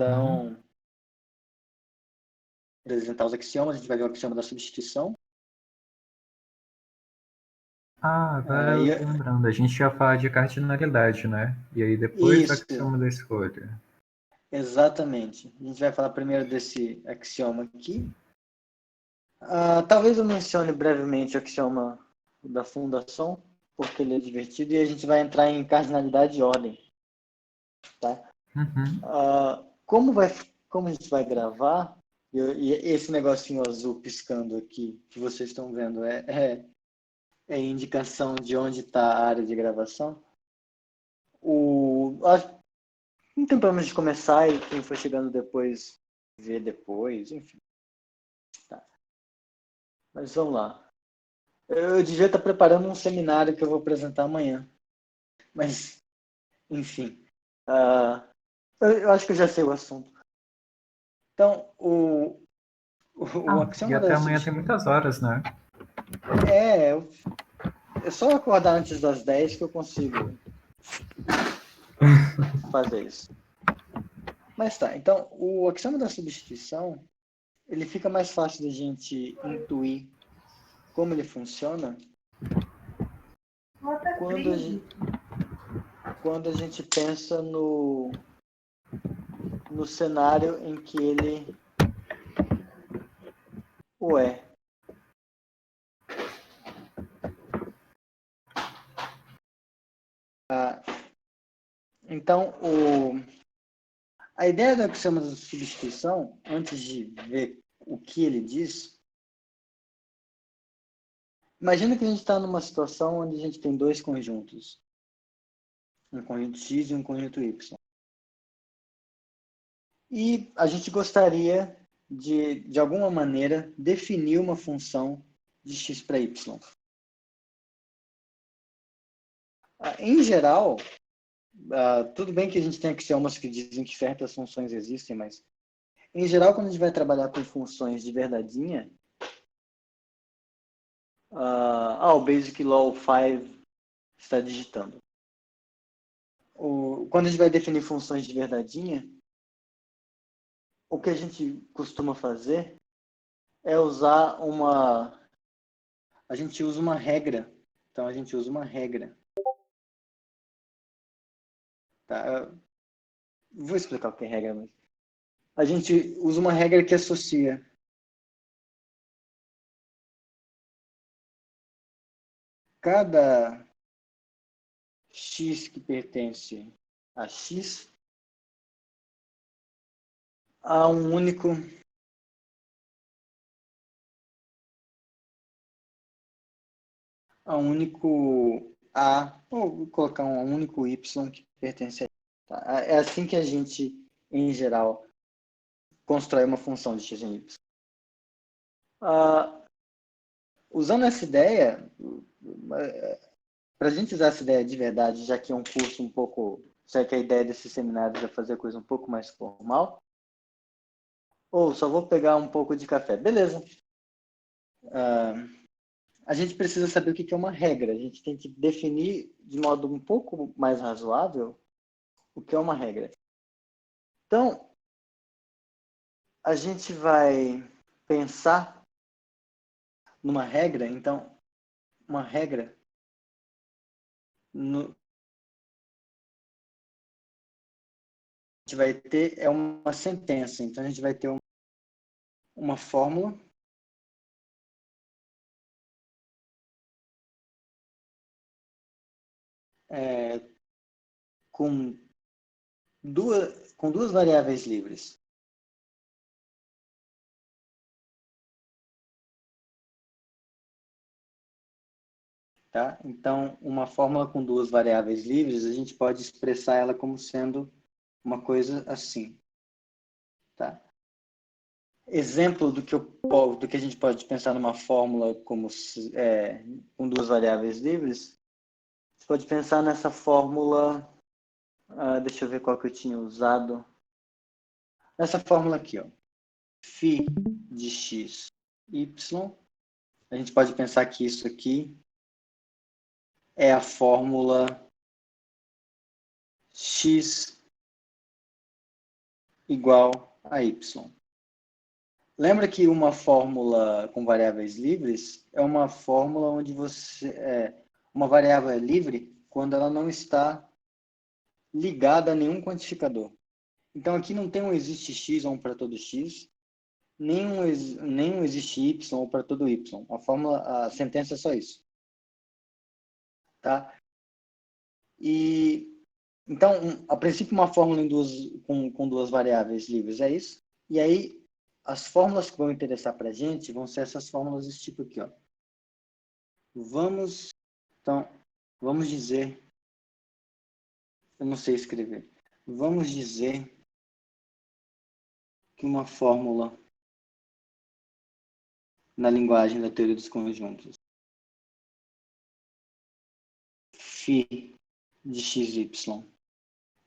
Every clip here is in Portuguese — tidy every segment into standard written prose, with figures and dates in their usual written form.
Então, apresentar os axiomas, a gente vai ver o axioma da substituição. Agora eu tô lembrando, a gente ia falar de cardinalidade, né? E aí depois o Isso, axioma da escolha. exatamente. A gente vai falar primeiro desse axioma aqui. Talvez eu mencione brevemente o axioma da fundação, porque ele é divertido, e a gente vai entrar em cardinalidade e ordem. Tá? Como a gente vai gravar, e esse negocinho azul piscando aqui, que vocês estão vendo, é indicação de onde está a área de gravação. Não tem problema de começar e quem for chegando depois, ver depois, enfim. Tá. Mas vamos lá. Eu devia estar preparando um seminário que eu vou apresentar amanhã. Mas, enfim. Eu acho que eu já sei o assunto. Então, o E axioma até da amanhã tem muitas horas, né? É só acordar antes das 10 que eu consigo fazer isso. Mas tá, então, o axioma da substituição, ele fica mais fácil da gente intuir como ele funciona quando a gente pensa no cenário em que ele o é. Então, a ideia do axioma da substituição, antes de ver o que ele diz, imagina que a gente está numa situação onde a gente tem dois conjuntos, um conjunto X e um conjunto Y. E a gente gostaria de alguma maneira, definir uma função de X para Y. Em geral, tudo bem que a gente tem axiomas que dizem que certas funções existem, mas em geral, quando a gente vai trabalhar com funções de verdadeinha, o Basic Law 5 está digitando. Quando a gente vai definir funções de verdadeinha, o que a gente costuma fazer é usar a gente usa uma regra. Então, a gente usa uma regra. Tá? Vou explicar o que é regra, mas a gente usa uma regra que associa cada x que pertence a x a um único ou vou colocar um único y que pertence a x. Tá? É assim que a gente, em geral, constrói uma função de x em y. Usando essa ideia, para a gente usar essa ideia de verdade, já que é um curso um pouco, já que a ideia desse seminário é fazer a coisa um pouco mais formal, só vou pegar um pouco de café. Beleza. A gente precisa saber o que é uma regra. A gente tem que definir de modo um pouco mais razoável o que é uma regra. Então, a gente vai pensar numa regra. Então, uma regra a gente vai ter uma sentença. Então, a gente vai ter uma fórmula com duas variáveis livres. Tá? Então, uma fórmula com duas variáveis livres, a gente pode expressar ela como sendo uma coisa assim. Tá? Exemplo do que a gente pode pensar numa fórmula como com duas variáveis livres, você pode pensar nessa fórmula, deixa eu ver qual que eu tinha usado. Nessa fórmula aqui, ó, φ de x, y. A gente pode pensar que isso aqui é a fórmula x, igual a y. Lembra que uma fórmula com variáveis livres é uma fórmula onde uma variável é livre quando ela não está ligada a nenhum quantificador. Então, aqui não tem um existe x ou um para todo x, nem um existe y ou para todo y. A sentença é só isso. Tá? Então, a princípio, uma fórmula com duas variáveis livres é isso. E aí, as fórmulas que vão interessar para a gente vão ser essas fórmulas desse tipo aqui. Ó. Vamos dizer, eu não sei escrever, vamos dizer que uma fórmula na linguagem da teoria dos conjuntos φ de xy,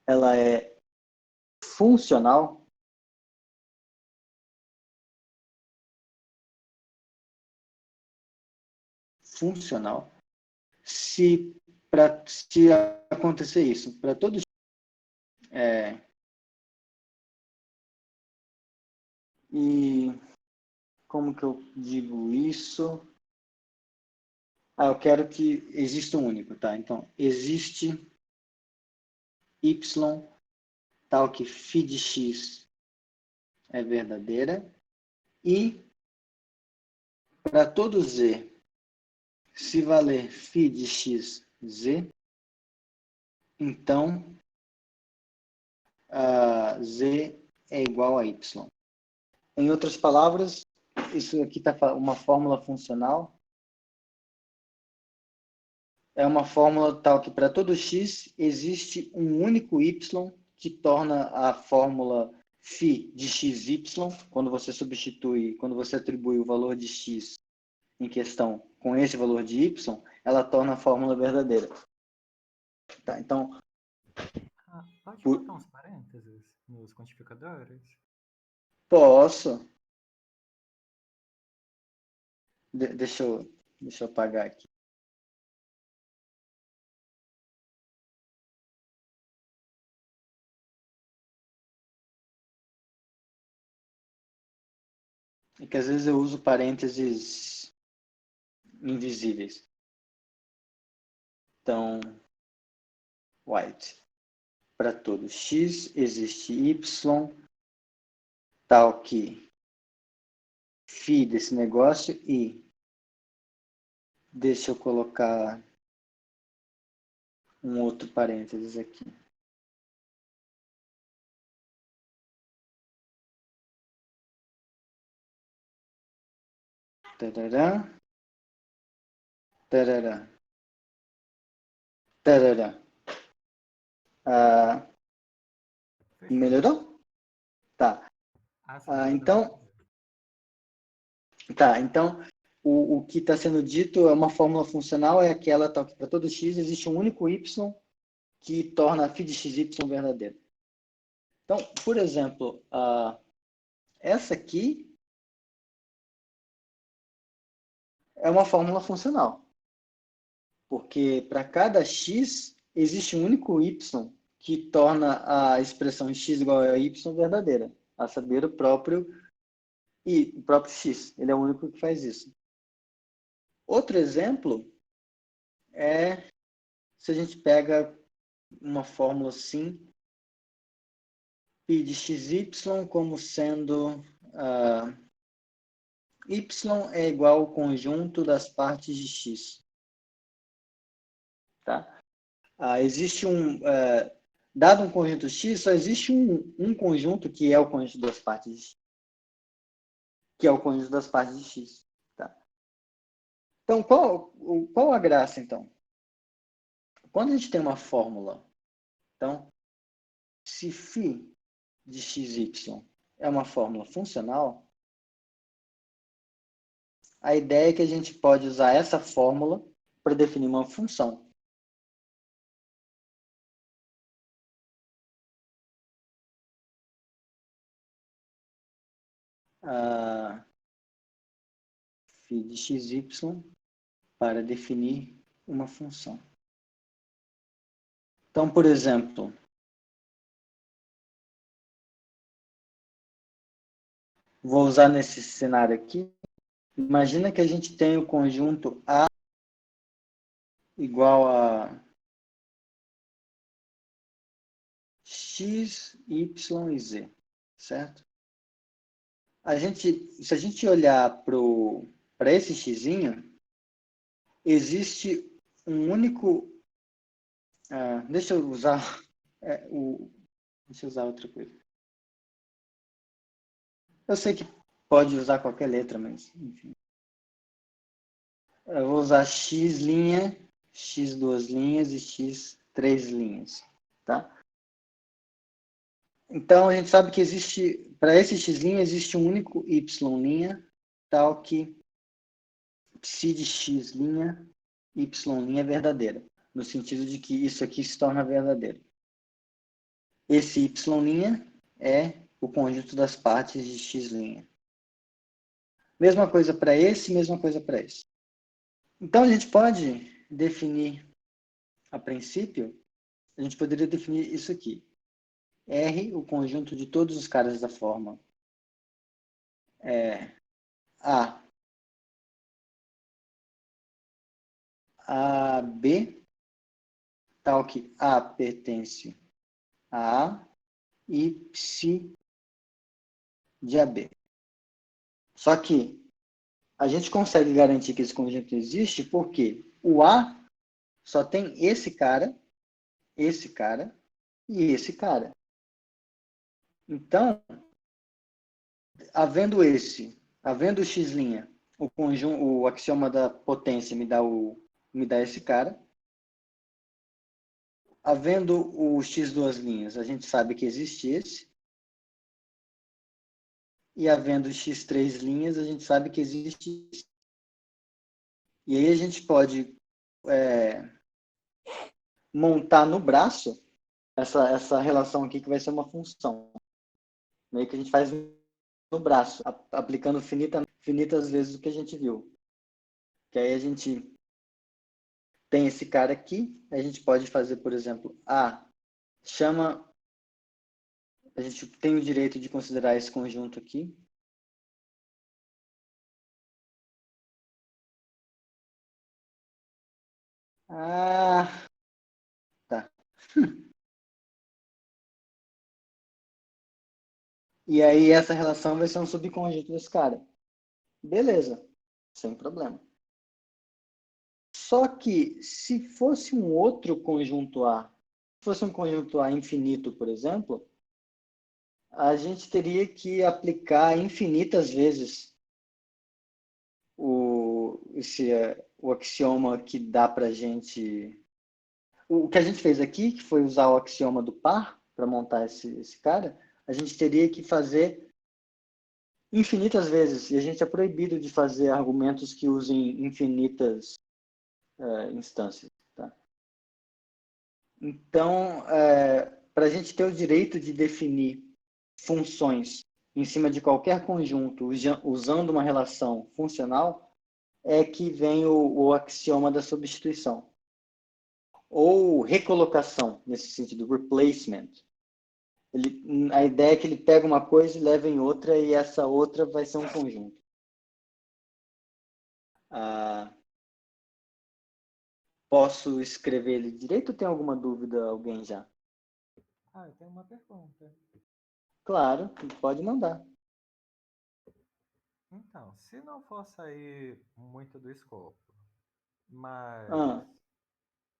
ela é funcional se acontecer isso para todos e como que eu digo isso? Eu quero que exista um único, tá? Então, existe y tal que φ de x é verdadeira e para todo z, se valer φ de x z, então z é igual a y. Em outras palavras, isso aqui está uma fórmula funcional. É uma fórmula tal que para todo x existe um único y que torna a fórmula φ de xy, quando você atribui o valor de x em questão com esse valor de y, ela torna a fórmula verdadeira. Tá, então... Pode botar uns parênteses nos quantificadores? Posso. Deixa eu apagar aqui. É que às vezes eu uso parênteses invisíveis. Então, white. Para todo x existe y tal que φ desse negócio e deixa eu colocar um outro parênteses aqui. Tarará. Tarará. Tarará. Melhorou? Tá. Então, o que está sendo dito é uma fórmula funcional, é aquela tal que para todo x existe um único y que torna a φ de xy verdadeira. Então, por exemplo, essa aqui é uma fórmula funcional, porque para cada x existe um único y que torna a expressão x igual a y verdadeira, a saber, o próprio x. Ele é o único que faz isso. Outro exemplo é se a gente pega uma fórmula assim, π de xy como sendo y é igual ao conjunto das partes de x. Tá? Existe dado um conjunto x, só existe um conjunto que é o conjunto das partes de x. Que é o conjunto das partes de x. Tá? Então, qual a graça, então? Quando a gente tem uma fórmula, então, se φ de xy é uma fórmula funcional, a ideia é que a gente pode usar essa fórmula para definir uma função. Φ de xy para definir uma função. Então, por exemplo, vou usar nesse cenário aqui. Imagina que a gente tem o conjunto A igual a x, y e z, certo? Se a gente olhar para esse xzinho, existe um único... deixa eu usar deixa eu usar outra coisa. Eu sei que pode usar qualquer letra, mas enfim. Eu vou usar x', x duas linhas e x três linhas, tá? Então, a gente sabe que para esse x' existe um único y', tal que psi de x', y' é verdadeira, no sentido de que isso aqui se torna verdadeiro. Esse y' é o conjunto das partes de x'. Mesma coisa para esse, mesma coisa para esse. Então, a gente pode definir, a princípio, a gente poderia definir isso aqui. R, o conjunto de todos os caras da forma A, A, B, tal que A pertence a A e psi de AB. Só que a gente consegue garantir que esse conjunto existe porque o A só tem esse cara e esse cara. Então, havendo o x', o axioma da potência me dá esse cara. Havendo o x duas linhas, a gente sabe que existe esse. E havendo x três linhas, a gente sabe que existe esse. E aí a gente pode montar no braço essa relação aqui que vai ser uma função. Meio que a gente faz no braço, aplicando finitas vezes o que a gente viu. Que aí a gente tem esse cara aqui, a gente pode fazer, por exemplo, a gente tem o direito de considerar esse conjunto aqui. Tá. E aí essa relação vai ser um subconjunto desse cara. Beleza, sem problema. Só que se fosse um outro conjunto A, se fosse um conjunto A infinito, por exemplo, a gente teria que aplicar infinitas vezes o axioma que dá para gente... O que a gente fez aqui, que foi usar o axioma do par para montar esse cara, a gente teria que fazer infinitas vezes. E a gente é proibido de fazer argumentos que usem infinitas instâncias. Tá? Então, para a gente ter o direito de definir funções em cima de qualquer conjunto usando uma relação funcional, é que vem o axioma da substituição. Ou recolocação, nesse sentido, replacement. A ideia é que ele pega uma coisa e leva em outra, e essa outra vai ser um conjunto. Posso escrever ele direito ou tem alguma dúvida alguém já? Eu tenho uma pergunta. Claro, pode mandar. Então, se não for sair muito do escopo, mas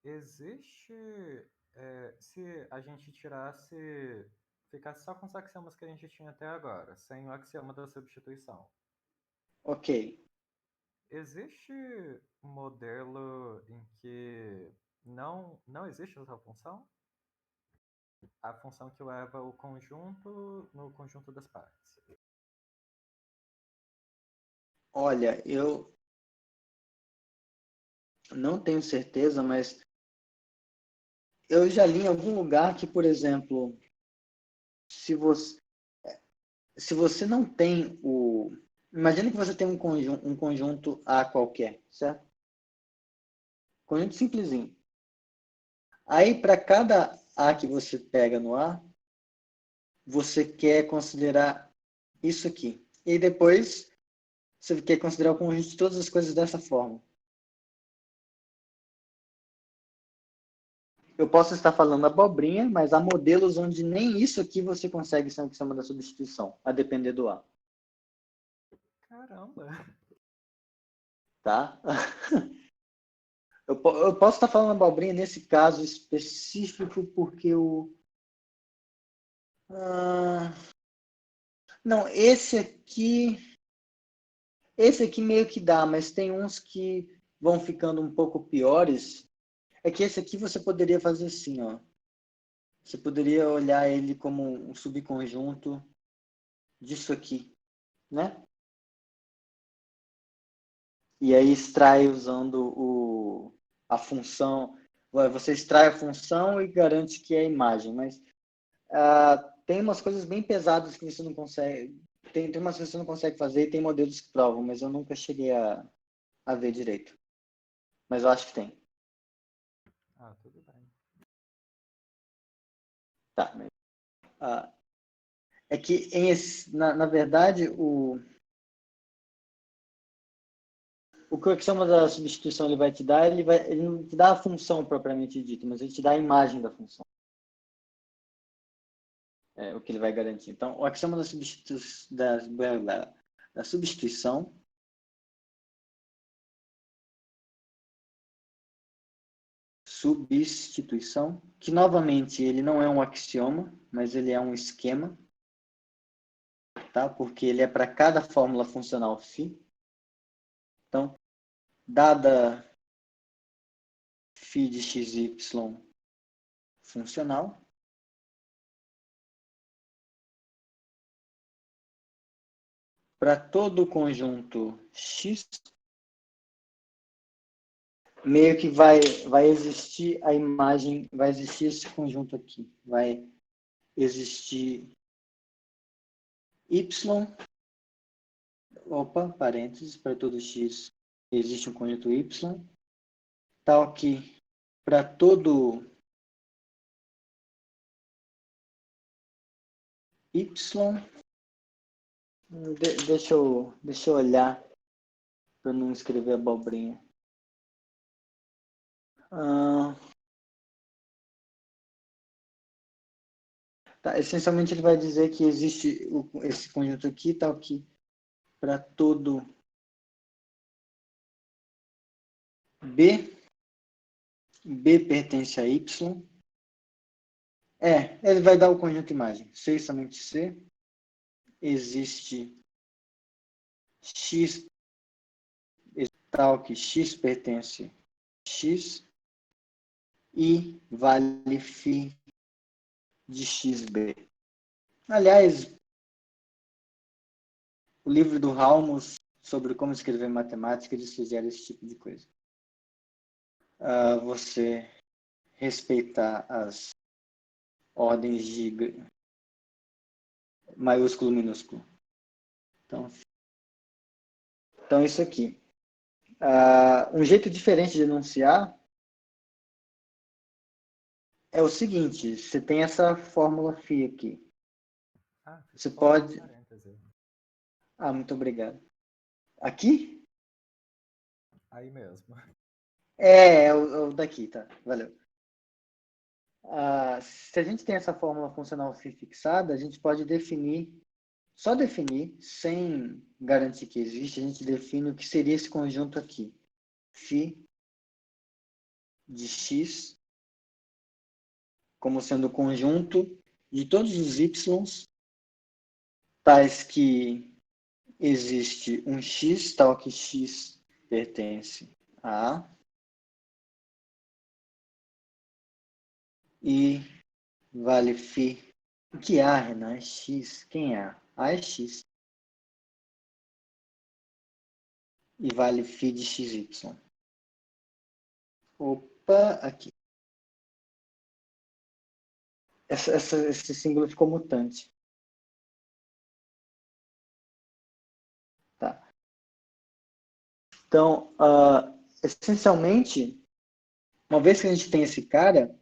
existe, se a gente ficasse só com os axiomas que a gente tinha até agora, sem o axioma da substituição. Ok. Existe um modelo em que não existe essa função? A função que leva o conjunto no conjunto das partes. Olha, eu não tenho certeza, mas eu já li em algum lugar que, por exemplo, se você não tem o... Imagina que você tem um conjunto A qualquer, certo? Conjunto simplesinho. Aí, para cada A que você pega no A, você quer considerar isso aqui. E depois você quer considerar o conjunto de todas as coisas dessa forma. Eu posso estar falando abobrinha, mas há modelos onde nem isso aqui você consegue ser o que chama da substituição, a depender do A. Caramba! Tá? Eu posso estar falando abobrinha nesse caso específico porque o... não, esse aqui meio que dá, mas tem uns que vão ficando um pouco piores. É que esse aqui você poderia fazer assim, ó. Você poderia olhar ele como um subconjunto disso aqui, né? E aí extrai usando a função. Você extrai a função e garante que é a imagem, mas tem umas coisas bem pesadas que você não consegue. Tem umas coisas que você não consegue fazer e tem modelos que provam, mas eu nunca cheguei a ver direito. Mas eu acho que tem. Ah, tudo bem. Tá. É que, na verdade, o que chama da substituição ele vai te dar, ele não te dá a função propriamente dita, mas ele te dá a imagem da função. É o que ele vai garantir. Então, o axioma da substituição que novamente ele não é um axioma, mas ele é um esquema, tá? Porque ele é para cada fórmula funcional φ. Então, dada φ de xy funcional, para todo o conjunto X, meio que vai existir a imagem, vai existir esse conjunto aqui. Vai existir Y, parênteses, para todo X existe um conjunto Y, tal que para todo Y, deixa eu olhar para não escrever abobrinha. Tá, essencialmente ele vai dizer que existe esse conjunto aqui, tal que para todo B pertence a Y. Ele vai dar o conjunto imagem. C somente C. Existe X tal que X pertence a X e vale φ de XB. Aliás, o livro do Halmos sobre como escrever matemática, ele sugere esse tipo de coisa. Você respeitar as ordens de maiúsculo, minúsculo. Então isso aqui. Um jeito diferente de enunciar é o seguinte, você tem essa fórmula φ aqui. Você pode... muito obrigado. Aqui? Aí mesmo. É o daqui, tá? Valeu. Se a gente tem essa fórmula funcional φ fixada, a gente pode só definir, sem garantir que existe, a gente define o que seria esse conjunto aqui. φ de x como sendo o conjunto de todos os y, tais que existe um x, tal que x pertence a A, e vale φ. O que é A, Renan? É x. Quem é A? A é x. E vale φ de xy. Aqui. Esse símbolo ficou mutante. Tá. Então, essencialmente, uma vez que a gente tem esse cara,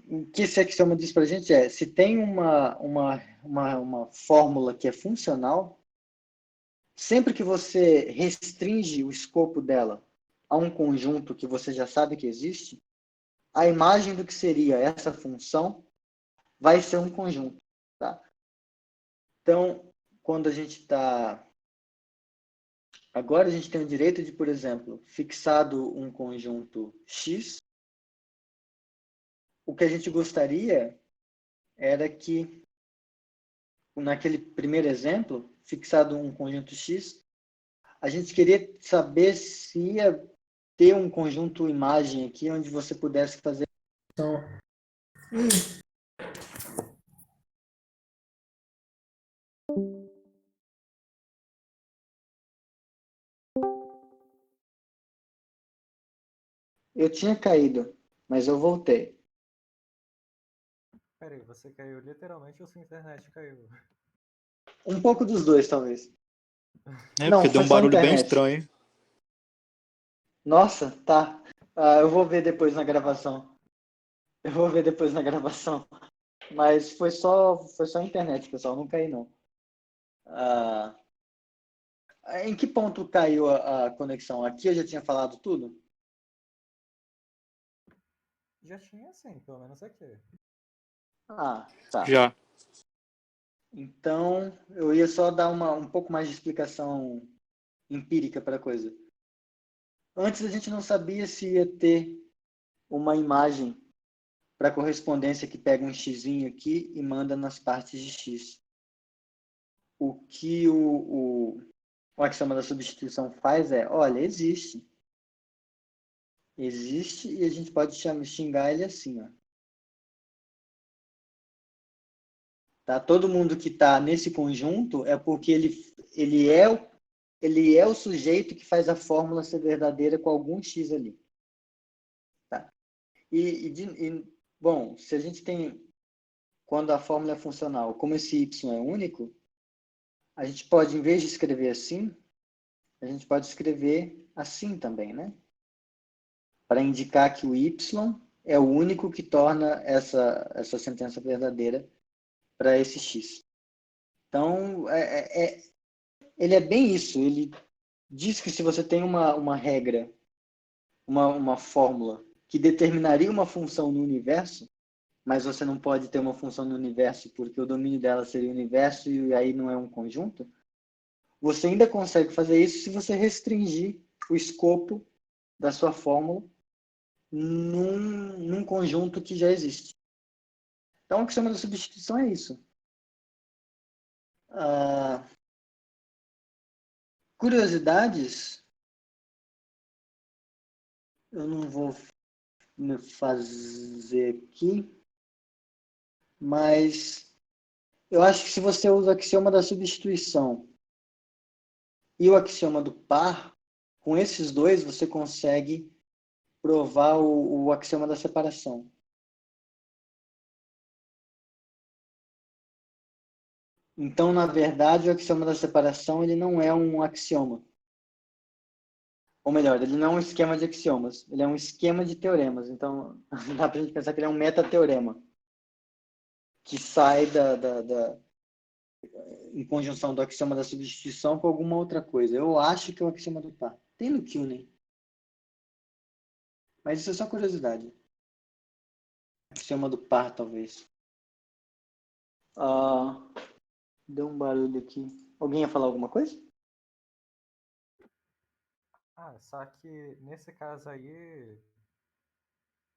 o que esse axioma diz para a gente é, se tem uma fórmula que é funcional, sempre que você restringe o escopo dela a um conjunto que você já sabe que existe, a imagem do que seria essa função vai ser um conjunto. Tá? Então, quando a gente está... Agora a gente tem o direito de, por exemplo, fixado um conjunto X, o que a gente gostaria era que, naquele primeiro exemplo, fixado um conjunto X, a gente queria saber se ia ter um conjunto imagem aqui, onde você pudesse fazer... Então, eu tinha caído, mas eu voltei. Peraí, você caiu literalmente ou sua internet caiu? Um pouco dos dois, talvez. É, Não, porque deu foi um só a barulho bem internet. estranho. Nossa, tá. Eu vou ver depois na gravação. Eu vou ver depois na gravação. Mas foi só a internet, pessoal. Não caí, não. Ah, em que ponto caiu a conexão? Aqui eu já tinha falado tudo? Já tinha sim, pelo menos aqui. Ah, tá. Já. Então, eu ia só dar um pouco mais de explicação empírica para a coisa. Antes a gente não sabia se ia ter uma imagem para correspondência que pega um xizinho aqui e manda nas partes de x. O que o axioma da substituição faz é, olha, existe. Existe e a gente pode xingar ele assim, ó. Tá? Todo mundo que está nesse conjunto é porque ele é o sujeito que faz a fórmula ser verdadeira com algum x ali. Tá? Bom, se a gente tem, quando a fórmula é funcional, como esse y é único, a gente pode, em vez de escrever assim, a gente pode escrever assim também, né? Para indicar que o y é o único que torna essa sentença verdadeira para esse x. Então, ele é bem isso. Ele diz que se você tem uma regra, uma fórmula que determinaria uma função no universo, mas você não pode ter uma função no universo porque o domínio dela seria o universo e aí não é um conjunto, você ainda consegue fazer isso se você restringir o escopo da sua fórmula num conjunto que já existe. Então, o que chama de substituição é isso. Curiosidades, eu não vou me fazer aqui, mas eu acho que se você usa o axioma da substituição e o axioma do par, com esses dois você consegue provar o axioma da separação. Então, na verdade, o axioma da separação ele não é um axioma. Ou melhor, ele não é um esquema de axiomas, ele é um esquema de teoremas. Então, dá para a gente pensar que ele é um metateorema, que sai em conjunção do axioma da substituição com alguma outra coisa. Eu acho que é o axioma do par. Tem no Kuhnen. Mas isso é só curiosidade. Axioma do par, talvez. Deu um barulho aqui. Alguém ia falar alguma coisa? Só que nesse caso aí,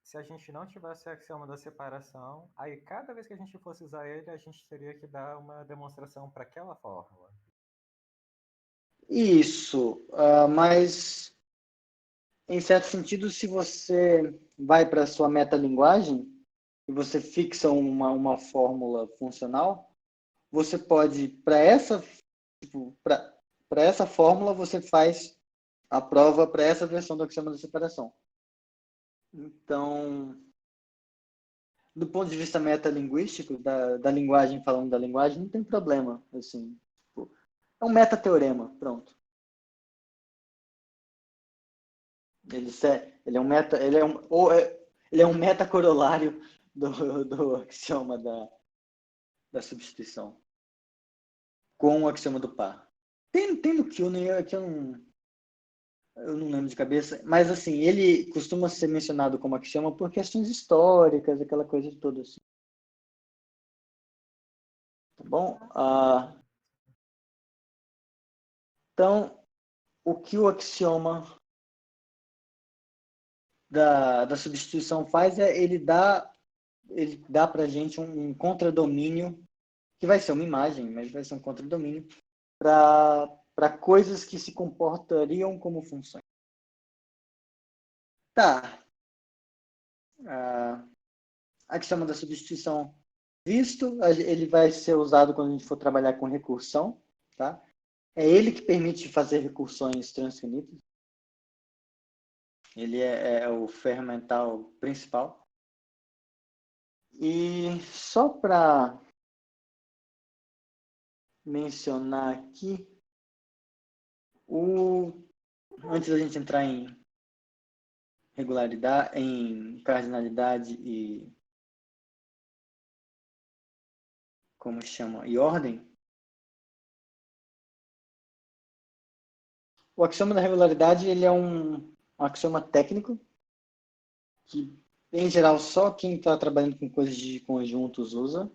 se a gente não tivesse o axioma da separação, aí cada vez que a gente fosse usar ele, a gente teria que dar uma demonstração para aquela fórmula. Isso, mas em certo sentido, se você vai para a sua metalinguagem e você fixa uma fórmula funcional, você pode, para essa fórmula, você faz a prova para essa versão do axioma da separação. Então, do ponto de vista metalinguístico, da linguagem falando da linguagem, não tem problema. Assim, é um metateorema, pronto. Ele é um metacorolário do axioma da substituição com o axioma do par. Tem no Kuhn, que eu não lembro de cabeça, mas assim, ele costuma ser mencionado como axioma por questões históricas, aquela coisa toda assim. Tá bom? Então, o que o axioma da substituição faz é ele dá para a gente um contradomínio, que vai ser uma imagem, mas vai ser um contradomínio, para coisas que se comportariam como funções. Tá. A axioma da substituição visto, ele vai ser usado quando a gente for trabalhar com recursão, tá? É ele que permite fazer recursões transfinitas. Ele é o ferramental principal. E só para mencionar aqui, antes da gente entrar em regularidade, em cardinalidade e como chama, e ordem, o axioma da regularidade ele é um axioma técnico que, em geral, só quem está trabalhando com coisas de conjuntos usa.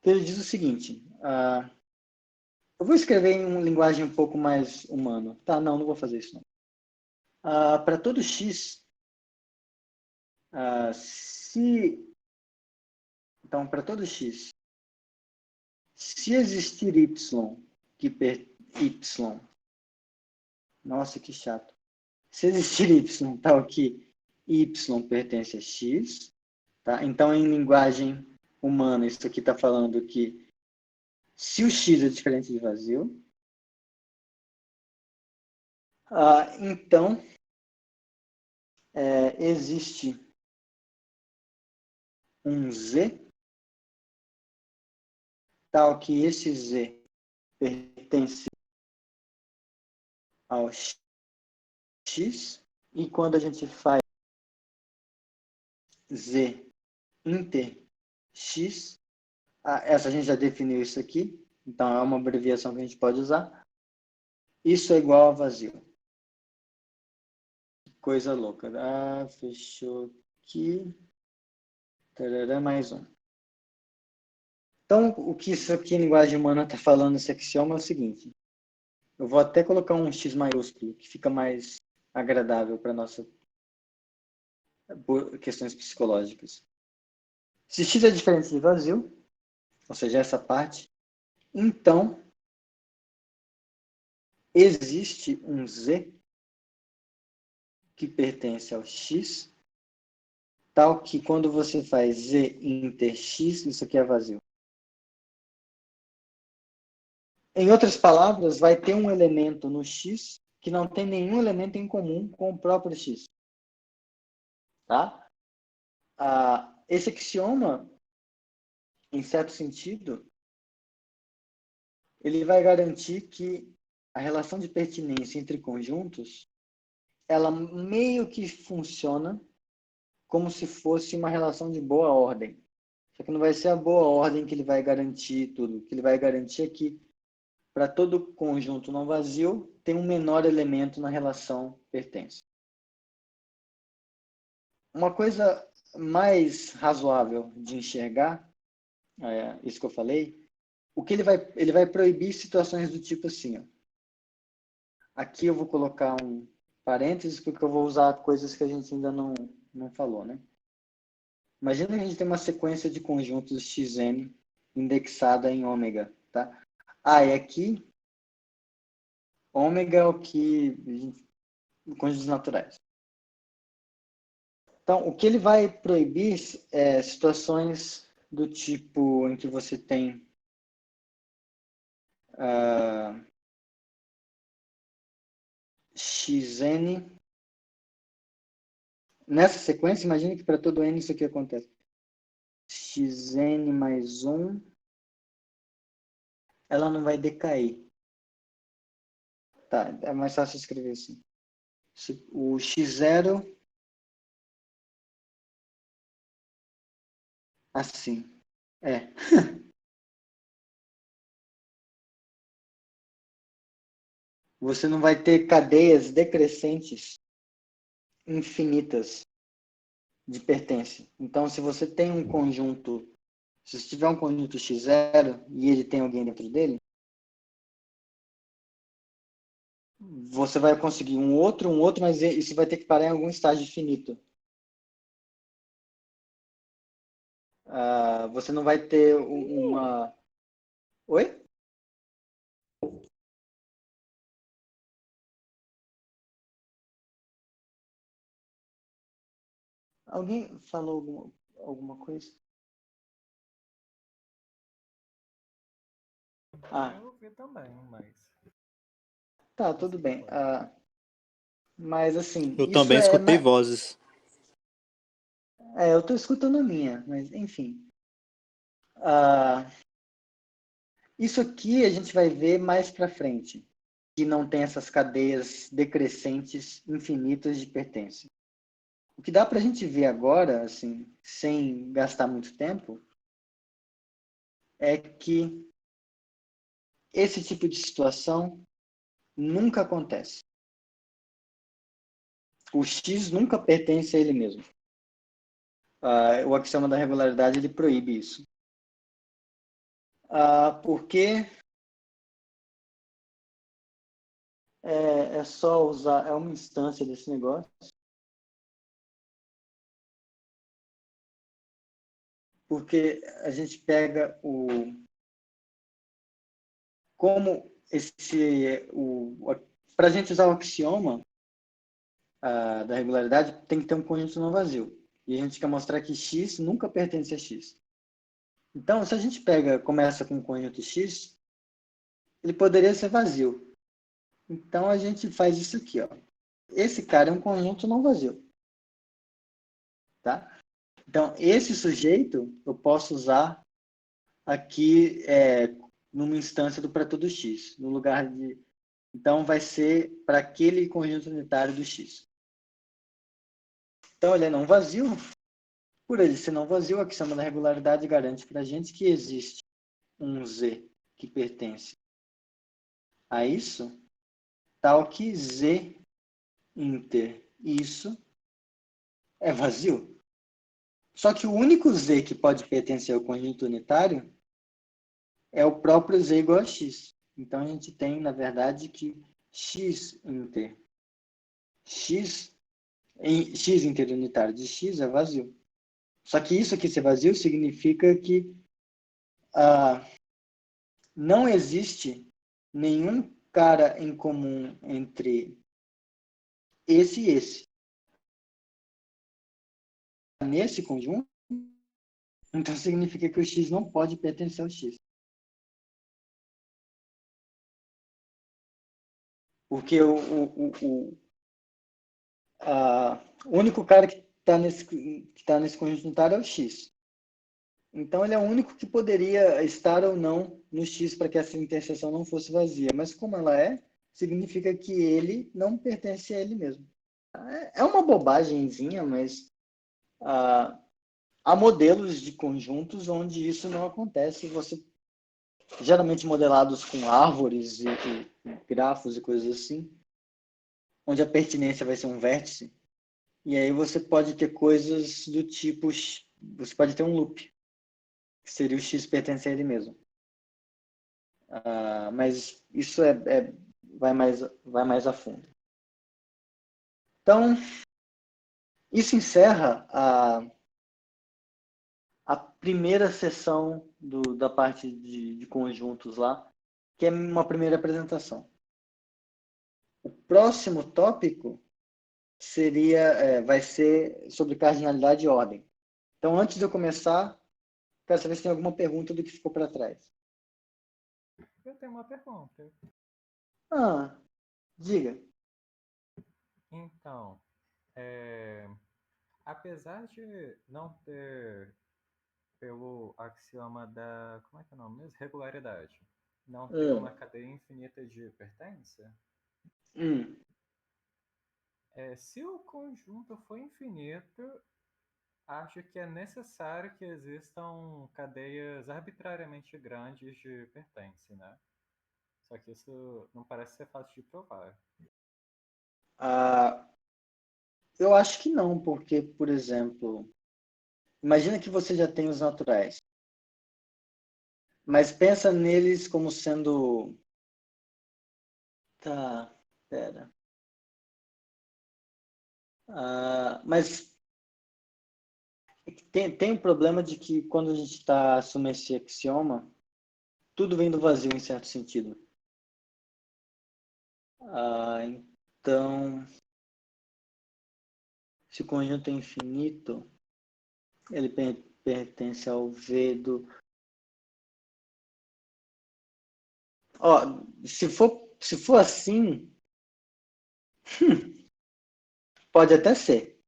Ele diz o seguinte, eu vou escrever em uma linguagem um pouco mais humana. Tá, não vou fazer isso. Para todo x, então, para todo x, se existir y, y, nossa, que chato. Se existir y, tal que y pertence a x, tá? Então, em linguagem humana, isso aqui está falando que se o x é diferente de vazio, então existe um z, tal que esse z pertence ao x, e quando a gente faz z inter x, essa a gente já definiu isso aqui, então é uma abreviação que a gente pode usar, isso é igual a vazio. Coisa louca. Fechou aqui. Tarará, mais um. Então, o que isso aqui em linguagem humana está falando nesse axioma é o seguinte. Eu vou até colocar um x maiúsculo, que fica mais agradável para nossas questões psicológicas. Se x é diferente de vazio, ou seja, essa parte, então existe um z que pertence ao x, tal que quando você faz z inter x, isso aqui é vazio. Em outras palavras, vai ter um elemento no x que não tem nenhum elemento em comum com o próprio x. Tá? Esse axioma, em certo sentido, ele vai garantir que a relação de pertinência entre conjuntos, ela meio que funciona como se fosse uma relação de boa ordem. Só que não vai ser a boa ordem que ele vai garantir tudo. O que ele vai garantir é que para todo conjunto não vazio, tem um menor elemento na relação pertence. Uma coisa mais razoável de enxergar, isso que eu falei, o que ele vai proibir situações do tipo assim. Ó. Aqui eu vou colocar um parênteses, porque eu vou usar coisas que a gente ainda não falou. Né? Imagina que a gente tem uma sequência de conjuntos xn indexada em ômega. Tá? E aqui ômega é o que conjuntos naturais. Então, o que ele vai proibir é situações do tipo em que você tem xn. Nessa sequência, imagine que para todo n isso aqui acontece. Xn mais 1, ela não vai decair. Tá, é mais fácil escrever assim. O x0 Assim. É. Você não vai ter cadeias decrescentes infinitas de pertence. Então, se você tem um conjunto, se você tiver um conjunto x0 e ele tem alguém dentro dele, você vai conseguir um outro, mas isso vai ter que parar em algum estágio finito. Você não vai ter uma... Oi? Alguém falou alguma coisa? Eu ouvi também, mas... Tá, tudo bem. Mas assim, Eu isso também escutei vozes. eu tô escutando a minha, mas enfim. Isso aqui a gente vai ver mais para frente, que não tem essas cadeias decrescentes infinitas de pertença. O que dá para a gente ver agora, assim, sem gastar muito tempo, é que esse tipo de situação nunca acontece. O X nunca pertence a ele mesmo. O axioma da regularidade ele proíbe isso. Porque é só usar, é uma instância desse negócio. Porque a gente pega como para a gente usar o axioma da regularidade, tem que ter um conjunto não vazio. E a gente quer mostrar que X nunca pertence a X. Então, se a gente começa com um conjunto X, ele poderia ser vazio. Então, a gente faz isso aqui. Ó. Esse cara é um conjunto não vazio. Tá? Então, esse sujeito eu posso usar aqui numa instância do para todo X, no lugar de... Então, vai ser para aquele conjunto unitário do X. Então, ele é não vazio. Por ele ser não vazio, a axioma da regularidade garante para a gente que existe um Z que pertence a isso, tal que Z inter isso é vazio. Só que o único Z que pode pertencer ao conjunto unitário é o próprio Z igual a X. Então, a gente tem, na verdade, que X inter X interunitário de X é vazio. Só que isso aqui ser vazio significa que não existe nenhum cara em comum entre esse e esse. Nesse conjunto, então significa que o X não pode pertencer ao X. Porque o único cara que está nesse conjunto unitário é o X. Então, ele é o único que poderia estar ou não no X para que essa interseção não fosse vazia. Mas como ela significa que ele não pertence a ele mesmo. É uma bobagemzinha, mas há modelos de conjuntos onde isso não acontece. Você geralmente modelados com árvores e grafos e coisas assim, onde a pertinência vai ser um vértice. E aí você pode ter coisas do tipo, você pode ter um loop, que seria o X pertencer a ele mesmo. Mas isso vai mais a fundo. Então, isso encerra a primeira sessão da parte de conjuntos lá, que é uma primeira apresentação. O próximo tópico vai ser sobre cardinalidade e ordem. Então, antes de eu começar, quero saber se tem alguma pergunta do que ficou para trás. Eu tenho uma pergunta. Diga. Então, apesar de não ter, pelo axioma da, como é que é o nome mesmo? Regularidade, não ter uma cadeia infinita de pertença, se o conjunto for infinito, Acho que é necessário que existam cadeias arbitrariamente grandes de pertence, né? Só que isso não parece ser fácil de provar. Ah, eu acho que não, porque, por exemplo, imagina que você já tem os naturais, mas pensa neles como sendo. Tá, pera. Mas tem um problema de que quando a gente está assumindo esse axioma, tudo vem do vazio em certo sentido. Então, se o conjunto é infinito, ele pertence ao V do. Ó, se for assim, pode até ser.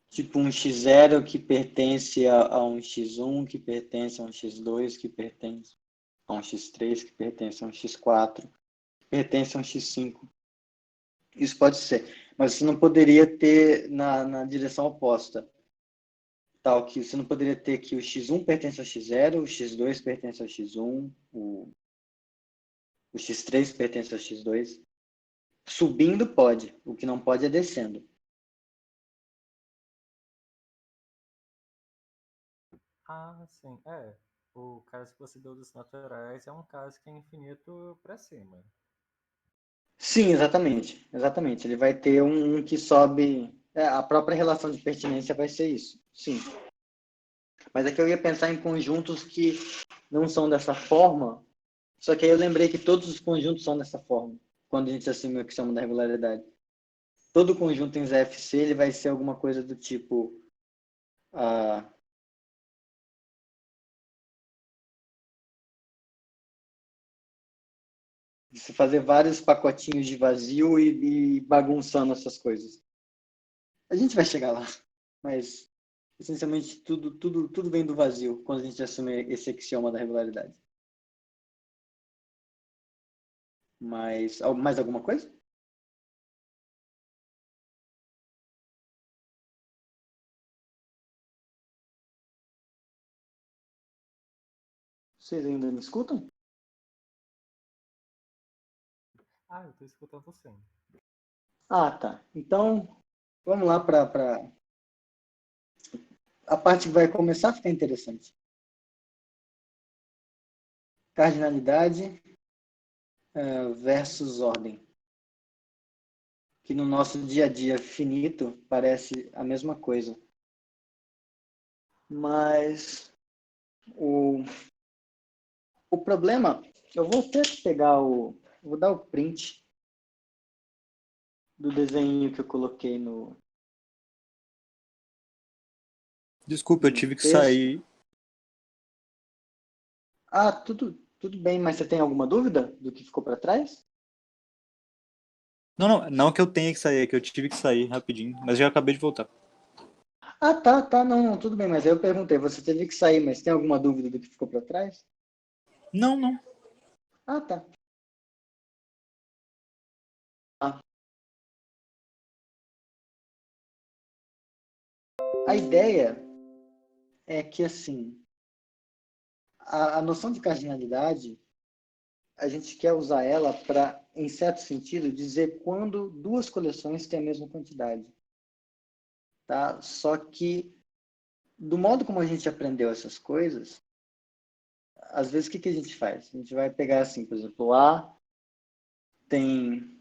Tipo um x0 que pertence a um x1, que pertence a um x2, que pertence a um x3, que pertence a um x4, que pertence a um x5. Isso pode ser. Mas você não poderia ter na direção oposta. Tal que você não poderia ter que o x1 pertence ao x0, o x2 pertence ao x1, o x3 pertence ao x2. Subindo pode, o que não pode é descendo. Ah, sim. É. O caso que você deu dos naturais é um caso que é infinito para cima. Sim, exatamente. Exatamente. Ele vai ter um que sobe. A própria relação de pertinência vai ser isso. Sim. Mas é que eu ia pensar em conjuntos que não são dessa forma, só que aí eu lembrei que todos os conjuntos são dessa forma, quando a gente assume o que chama da regularidade. Todo conjunto em ZFC ele vai ser alguma coisa do tipo. ah, Você fazer vários pacotinhos de vazio e bagunçando essas coisas. A gente vai chegar lá, mas essencialmente tudo vem do vazio quando a gente assume esse axioma da regularidade. Mas mais alguma coisa? Vocês ainda me escutam? Ah, eu tô escutando sim. Ah, tá. Então, vamos lá para a parte que vai começar a ficar interessante. Cardinalidade versus ordem. Que no nosso dia a dia finito parece a mesma coisa. Mas o problema, eu vou até vou dar o print do desenho que eu coloquei Desculpa, eu no tive que texto. sair. Tudo bem, mas você tem alguma dúvida do que ficou para trás? Não que eu tenha que sair, é que eu tive que sair rapidinho, mas já acabei de voltar. Tá, não, tudo bem, mas aí eu perguntei, você teve que sair, mas tem alguma dúvida do que ficou para trás? Não. Tá. Ah, a ideia é que, assim, a noção de cardinalidade, a gente quer usar ela para, em certo sentido, dizer quando duas coleções têm a mesma quantidade. Tá? Só que, do modo como a gente aprendeu essas coisas, às vezes o que a gente faz? A gente vai pegar, assim, por exemplo, o A tem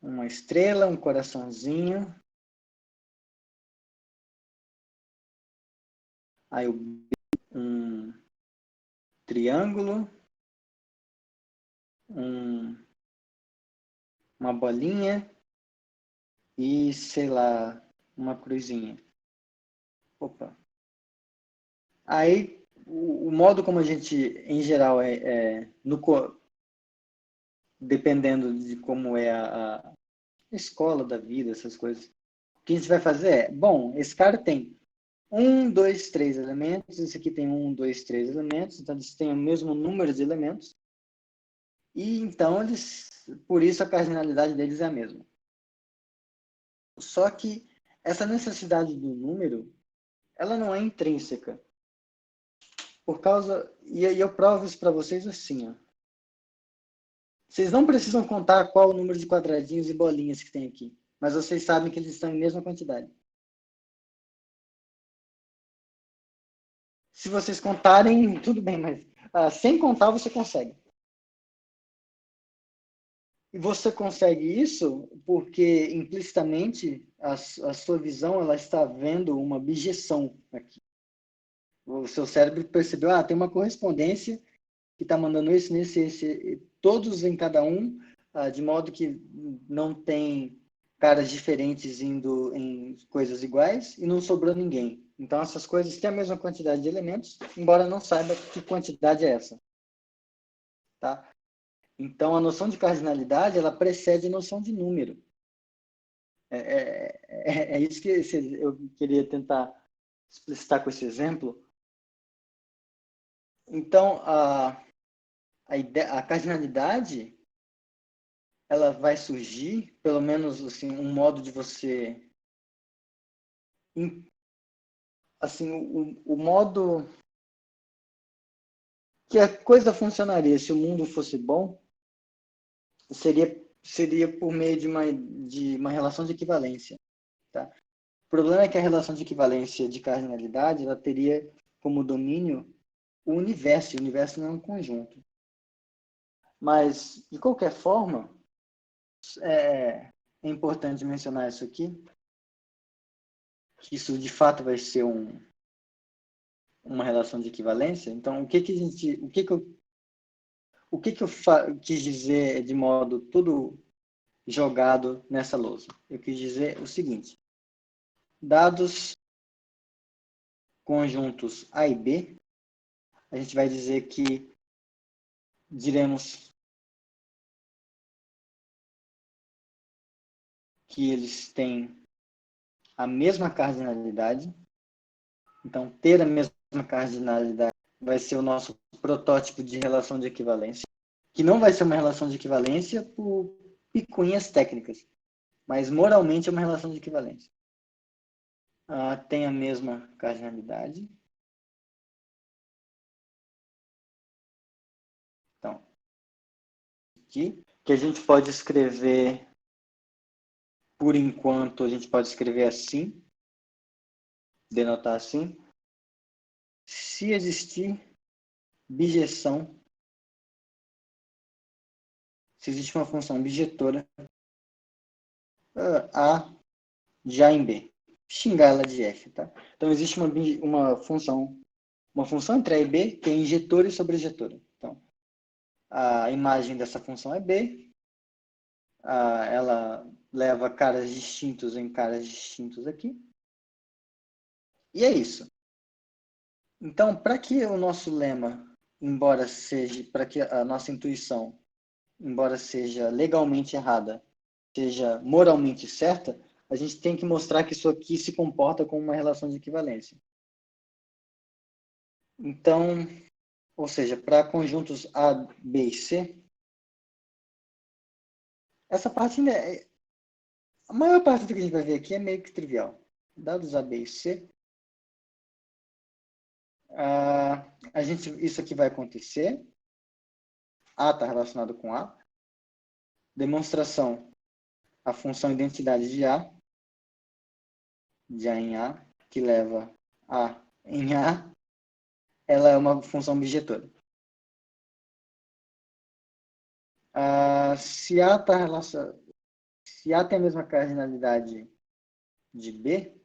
uma estrela, um coraçãozinho, aí o B, um triângulo, um, uma bolinha e, sei lá, uma cruzinha. Opa. Aí, o modo como a gente, em geral, dependendo de como é a escola da vida, essas coisas, o que a gente vai fazer bom, esse cara tem um, dois, três elementos, esse aqui tem um, dois, três elementos, então eles têm o mesmo número de elementos, e então por isso a cardinalidade deles é a mesma. Só que essa necessidade do número, ela não é intrínseca. Por causa... E aí eu provo isso para vocês assim, ó. Vocês não precisam contar qual o número de quadradinhos e bolinhas que tem aqui. Mas vocês sabem que eles estão em mesma quantidade. Se vocês contarem, tudo bem, mas sem contar você consegue. E você consegue isso porque implicitamente a sua visão ela está vendo uma bijeção aqui. O seu cérebro percebeu, tem uma correspondência que está mandando esse, nesse, esse, todos em cada um, de modo que não tem caras diferentes indo em coisas iguais e não sobrou ninguém. Então essas coisas têm a mesma quantidade de elementos, embora não saiba que quantidade é essa. Tá? Então a noção de cardinalidade ela precede a noção de número. É isso que eu queria tentar explicitar com esse exemplo. Então, a cardinalidade ela vai surgir, pelo menos assim, um modo de você... Assim, o modo que a coisa funcionaria se o mundo fosse bom seria por meio de uma relação de equivalência. Tá? O problema é que a relação de equivalência de cardinalidade ela teria como domínio o universo. O universo não é um conjunto. Mas, de qualquer forma, é importante mencionar isso aqui, que isso de fato vai ser uma relação de equivalência. Então, o que eu quis dizer de modo todo jogado nessa lousa? Eu quis dizer o seguinte: dados conjuntos A e B, a gente vai dizer que diremos que eles têm a mesma cardinalidade. Então, ter a mesma cardinalidade vai ser o nosso protótipo de relação de equivalência, que não vai ser uma relação de equivalência por picuinhas técnicas, mas moralmente é uma relação de equivalência. Tem a mesma cardinalidade. Então, aqui, que a gente pode escrever, por enquanto, a gente pode escrever assim, denotar assim. Se existir bijeção, se existe uma função bijetora, A de A em B. Xingar ela de F, tá? Então, existe uma função entre A e B que é injetora e sobrejetora. Então, a imagem dessa função é B, ela leva caras distintos em caras distintos aqui. E é isso. Então, para que o nosso lema, embora seja, para que a nossa intuição, embora seja legalmente errada, seja moralmente certa, a gente tem que mostrar que isso aqui se comporta como uma relação de equivalência. Então, ou seja, para conjuntos A, B e C, essa parte ainda a maior parte do que a gente vai ver aqui é meio que trivial. Dados A, B e C, isso aqui vai acontecer. A está relacionado com A. Demonstração, a função identidade de A em A, que leva A em A, ela é uma função bijetora. Se A tem a mesma cardinalidade de B,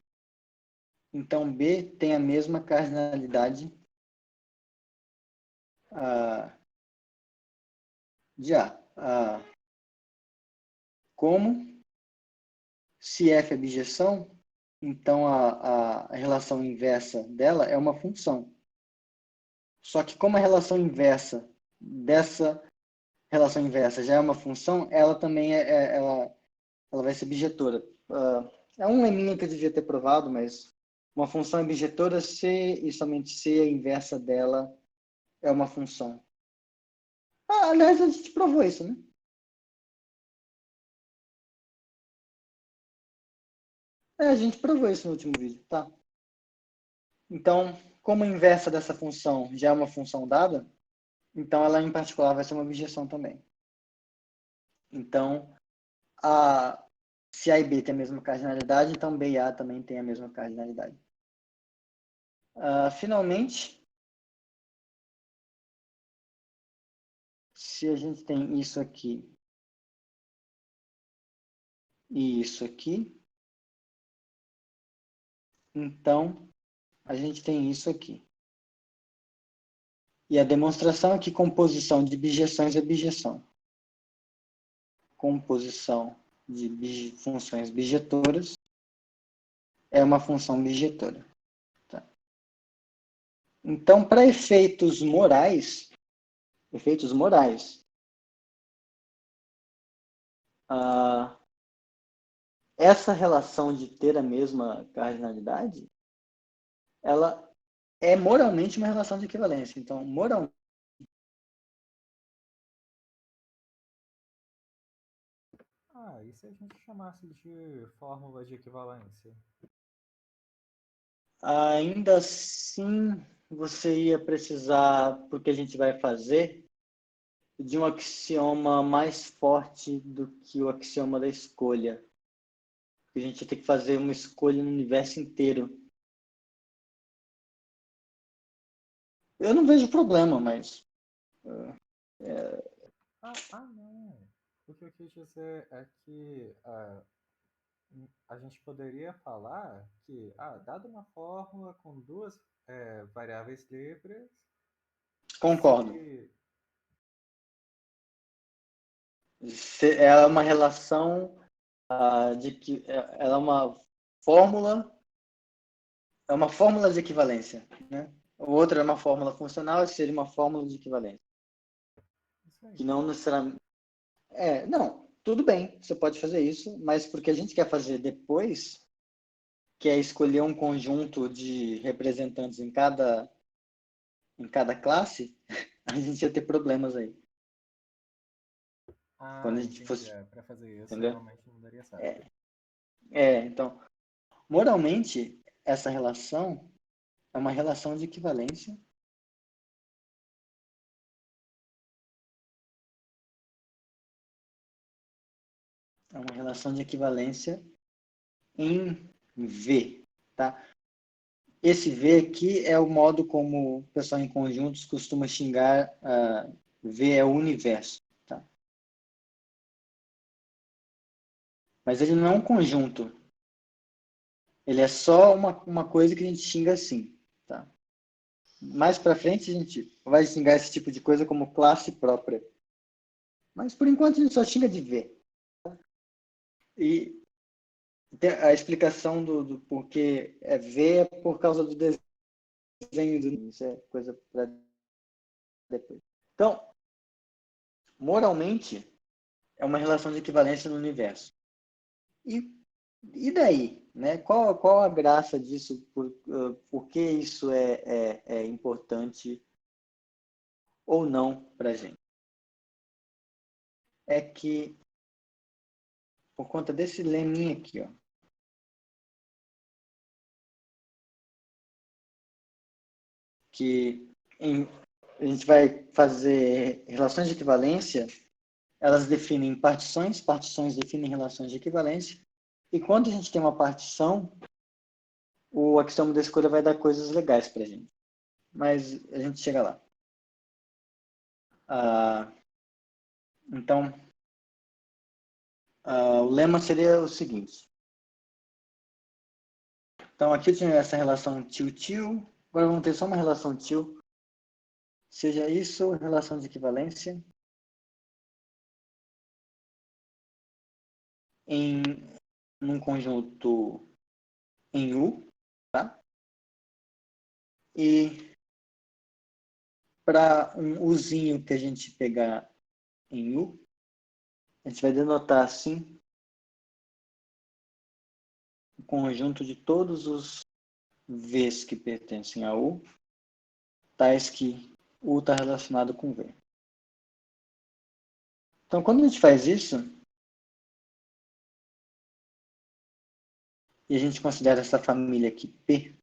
então B tem a mesma cardinalidade de A. Como? Se F é bijeção, então a relação inversa dela é uma função. Só que como a relação inversa dessa relação inversa já é uma função, ela também ela vai ser bijetora. É um leminha que eu devia ter provado, mas uma função é bijetora se e somente se a inversa dela é uma função. Aliás, a gente provou isso, né? A gente provou isso no último vídeo, tá? Então, como a inversa dessa função já é uma função dada, então ela em particular vai ser uma objeção também. Então, se A e B tem a mesma cardinalidade, então B e A também tem a mesma cardinalidade. Finalmente, se a gente tem isso aqui e isso aqui, então a gente tem isso aqui. E a demonstração é que composição de bijeções é bijeção. Composição de funções bijetoras é uma função bijetora. Tá? Então, para efeitos morais, essa relação de ter a mesma cardinalidade, ela é moralmente uma relação de equivalência. Então, moralmente, E se a gente chamasse de fórmula de equivalência? ainda assim, você ia precisar, porque a gente vai fazer, de um axioma mais forte do que o axioma da escolha. A gente ia ter que fazer uma escolha no universo inteiro. Eu não vejo problema, mas... Não. O que eu quis dizer é que a gente poderia falar que, dada uma fórmula com duas variáveis livres, Concordo. se... É uma relação de que ela é uma fórmula de equivalência, né? O outro é uma fórmula funcional, seria uma fórmula de equivalência. Isso aí. Que não necessariamente... não, tudo bem, você pode fazer isso, mas porque a gente quer fazer depois, que é escolher um conjunto de representantes em cada classe, a gente ia ter problemas aí. Quando a gente Entendi. fosse... Para fazer isso, Entendeu? realmente não daria certo. Então, moralmente, essa relação é uma relação de equivalência. É uma relação de equivalência em V, tá? Esse V aqui é o modo como o pessoal em conjuntos costuma xingar V é o universo, tá? Mas ele não é um conjunto. Ele é só uma coisa que a gente xinga assim, tá? Mais para frente a gente vai xingar esse tipo de coisa como classe própria. Mas por enquanto a gente só xinga de V. E a explicação do porquê é V é por causa do desenho do... Isso é coisa para depois. Então, moralmente, é uma relação de equivalência no universo. E daí? Né? Qual a graça disso? Por que isso é importante ou não para a gente? É que, por conta desse leminha aqui, ó, que a gente vai fazer relações de equivalência, elas definem partições, partições definem relações de equivalência, e quando a gente tem uma partição, o axioma da escolha vai dar coisas legais para a gente. Mas a gente chega lá. Então, o lema seria o seguinte. Então, aqui eu tinha essa relação tio-tio. Agora vamos ter só uma relação tio. Seja isso, relação de equivalência. Em um conjunto em U, tá? E para um Uzinho que a gente pegar em U, a gente vai denotar assim o conjunto de todos os V's que pertencem a U, tais que U está relacionado com V. Então, quando a gente faz isso, e a gente considera essa família aqui P,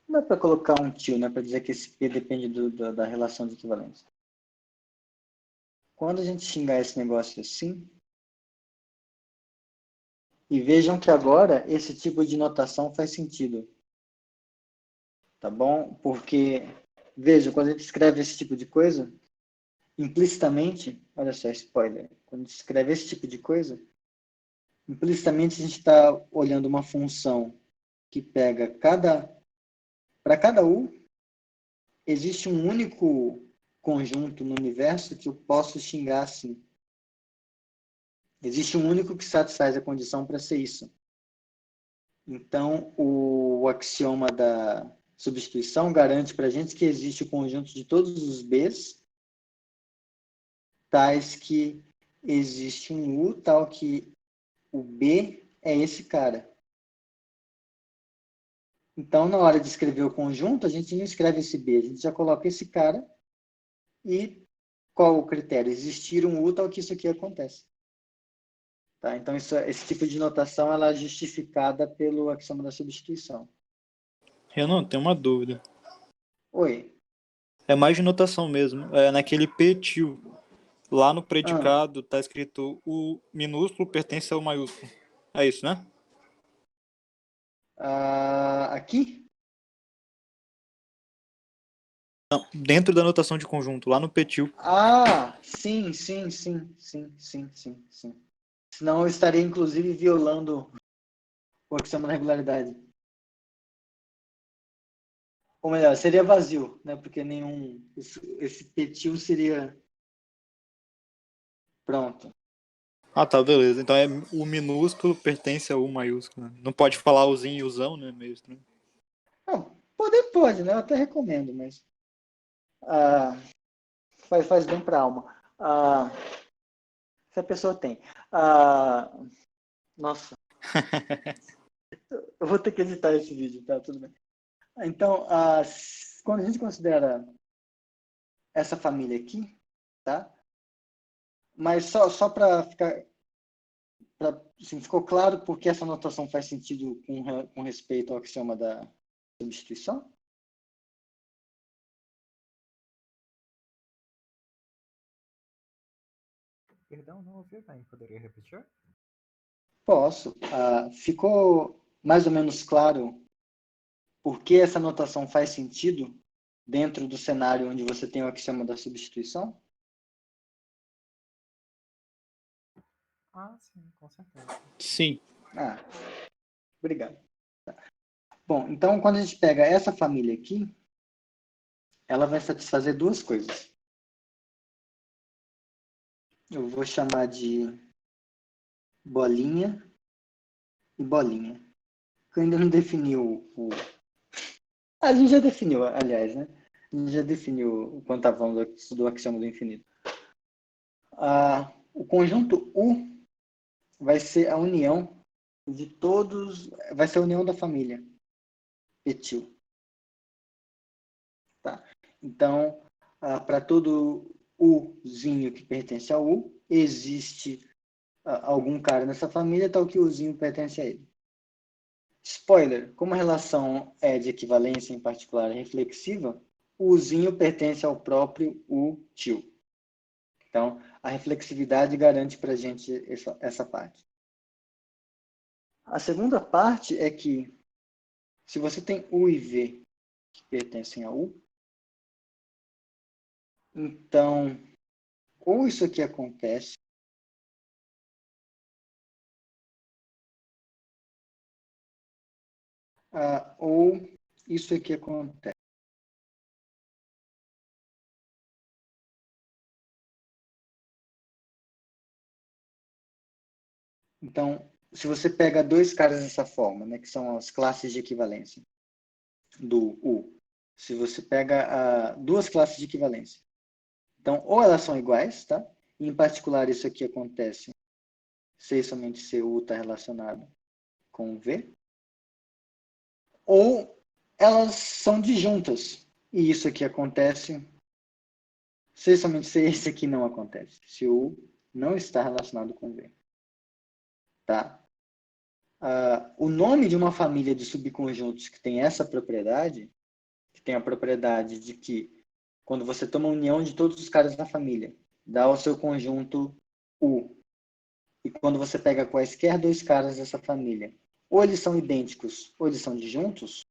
não dá para colocar um tio, né, para dizer que esse P depende da relação de equivalência. Quando a gente xingar esse negócio assim, e vejam que agora esse tipo de notação faz sentido. Tá bom? Porque, vejam, quando a gente escreve esse tipo de coisa, implicitamente, olha só, spoiler, quando a gente escreve esse tipo de coisa, implicitamente a gente está olhando uma função que pega para cada U, existe um único conjunto no universo que eu posso xingar assim. Existe um único que satisfaz a condição para ser isso. Então, o axioma da substituição garante para a gente que existe o conjunto de todos os Bs, tais que existe um U, tal que o B é esse cara. Então, na hora de escrever o conjunto, a gente não escreve esse B, a gente já coloca esse cara e qual o critério? Existir um U, tal que isso aqui acontece. Tá? Então, esse tipo de notação ela é justificada pelo axioma da substituição. Renan, tem uma dúvida. Oi. É mais de notação mesmo. É naquele P-tio. Lá no predicado tá escrito o minúsculo pertence ao maiúsculo. É isso, né? Aqui? Não, dentro da notação de conjunto, lá no P-tio. Sim. Senão eu estaria, inclusive, violando o axioma da regularidade. Ou melhor, seria vazio, né? Porque nenhum... Esse petil seria... Pronto. Ah, tá, beleza. Então é o minúsculo pertence ao U maiúsculo. Né? Não pode falar uzinho e usão, né? Meio estranho. Não, pode, né? Eu até recomendo, mas... faz bem para a alma. Se a pessoa tem. Nossa. Eu vou ter que editar esse vídeo, tá? Tudo bem. Então, quando a gente considera essa família aqui, tá? Mas só para ficar... assim, ficou claro porque essa notação faz sentido com respeito ao axioma da substituição? Perdão, não ouvi bem. Poderia repetir? Posso. Ficou mais ou menos claro por que essa notação faz sentido dentro do cenário onde você tem o axioma da substituição? Sim, com certeza. Sim. Obrigado. Bom, então quando a gente pega essa família aqui, ela vai satisfazer duas coisas. Eu vou chamar de bolinha e bolinha. Eu ainda não definiu o... A gente já definiu, aliás, né? A gente já definiu o quantavão do axioma do infinito. O conjunto U vai ser a união de todos, vai ser a união da família etil. Tá? Então, para todo Uzinho que pertence ao U, existe algum cara nessa família, tal que o Uzinho pertence a ele. Spoiler, como a relação é de equivalência, em particular reflexiva, o Uzinho pertence ao próprio util. Então, a reflexividade garante para a gente essa parte. A segunda parte é que, se você tem U e V que pertencem a U, então, ou isso aqui acontece, ou isso aqui acontece. Então, se você pega dois caras dessa forma, né, que são as classes de equivalência do U, se você pega duas classes de equivalência, então, ou elas são iguais, tá? E, em particular, isso aqui acontece se e somente se U está relacionado com V, ou elas são disjuntas, e isso aqui acontece se e somente se esse aqui não acontece, se U não está relacionado com V. Tá? o nome de uma família de subconjuntos que tem essa propriedade, que tem a propriedade de que quando você toma a união de todos os caras da família, dá o seu conjunto U. E quando você pega quaisquer dois caras dessa família, ou eles são idênticos ou eles são disjuntos,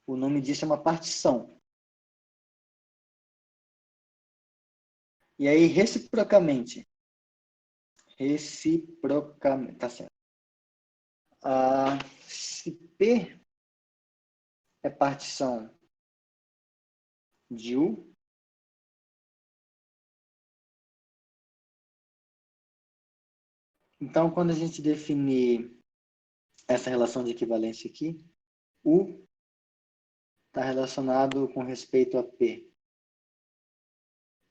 o nome disso é uma partição. E aí, reciprocamente, tá certo. Se P é partição de U, então, quando a gente definir essa relação de equivalência aqui, U está relacionado com respeito a P,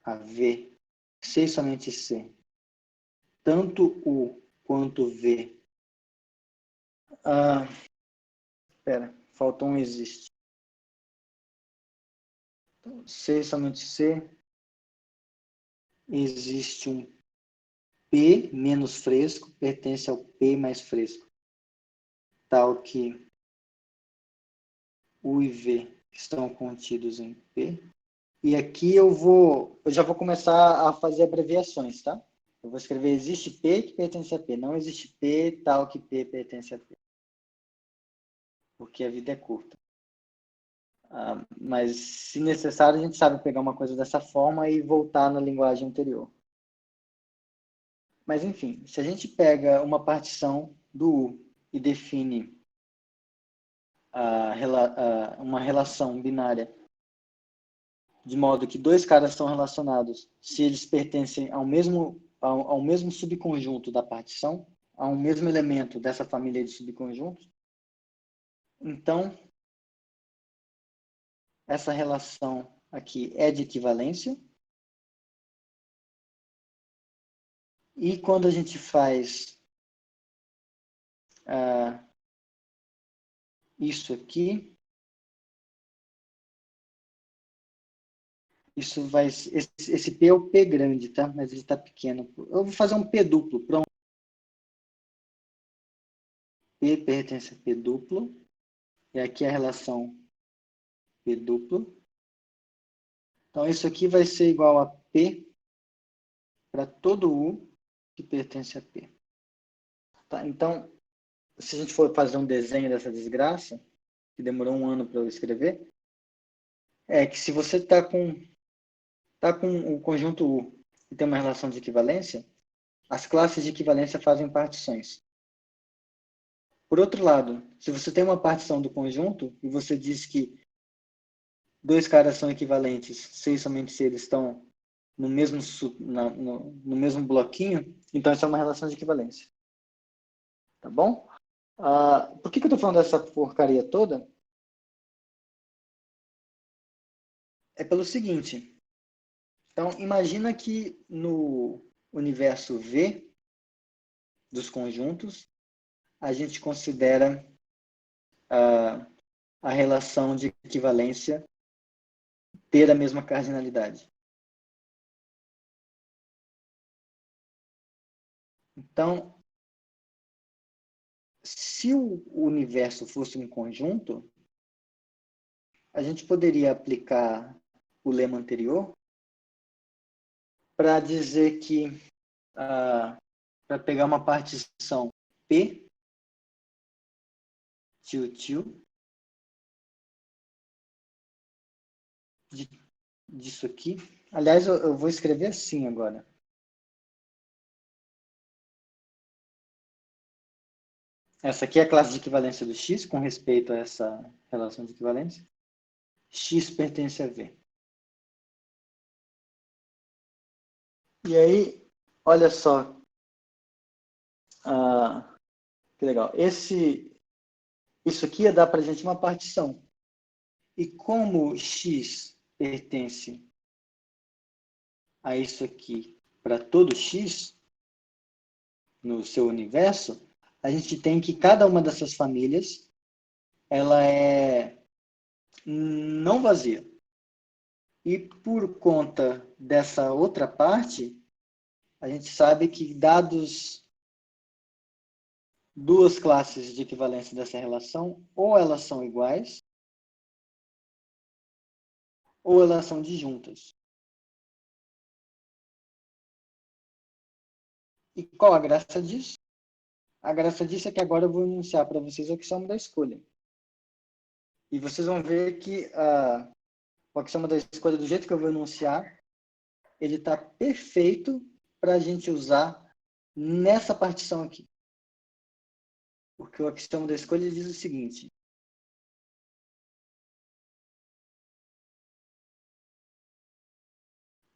a V, C e somente C. Tanto U quanto V. Espera, faltou um existe. Então, C e somente C. Existe um P menos fresco, pertence ao P mais fresco. Tal que U e V estão contidos em P. E aqui eu já vou começar a fazer abreviações, tá? Eu vou escrever existe P que pertence a P. Não existe P tal que P pertence a P. Porque a vida é curta. Mas, se necessário, a gente sabe pegar uma coisa dessa forma e voltar na linguagem anterior. Mas, enfim, se a gente pega uma partição do U e define uma relação binária de modo que dois caras são relacionados se eles pertencem ao mesmo subconjunto da partição, a um mesmo elemento dessa família de subconjuntos, então essa relação aqui é de equivalência. E quando a gente faz isso aqui, esse P é o P grande, tá? Mas ele está pequeno. Eu vou fazer um P duplo, pronto. P pertence a P duplo. E aqui a relação P duplo. Então, isso aqui vai ser igual a P para todo U que pertence a P. Tá? Então, se a gente for fazer um desenho dessa desgraça, que demorou um ano para eu escrever, é que se você está com o conjunto U e tem uma relação de equivalência, as classes de equivalência fazem partições. Por outro lado, se você tem uma partição do conjunto e você diz que dois caras são equivalentes, se e somente se eles estão no mesmo bloquinho, então isso é uma relação de equivalência. Tá bom? Por que eu estou falando dessa porcaria toda? É pelo seguinte. Então, imagina que no universo V dos conjuntos, a gente considera a relação de equivalência ter a mesma cardinalidade. Então, se o universo fosse um conjunto, a gente poderia aplicar o lema anterior para dizer que, para pegar uma partição P, tio, disso aqui. Aliás, eu vou escrever assim agora. Essa aqui é a classe de equivalência do X, com respeito a essa relação de equivalência. X pertence a V. E aí, olha só. Que legal. Isso aqui ia dar para a gente uma partição. E como X pertence a isso aqui para todo X, no seu universo, a gente tem que cada uma dessas famílias ela é não vazia. E por conta dessa outra parte, a gente sabe que dados duas classes de equivalência dessa relação, ou elas são iguais, ou elas são disjuntas. E qual a graça disso? A graça disso é que agora eu vou enunciar para vocês o axioma da escolha. E vocês vão ver que o axioma da escolha, do jeito que eu vou enunciar, ele está perfeito para a gente usar nessa partição aqui. Porque o axioma da escolha diz o seguinte: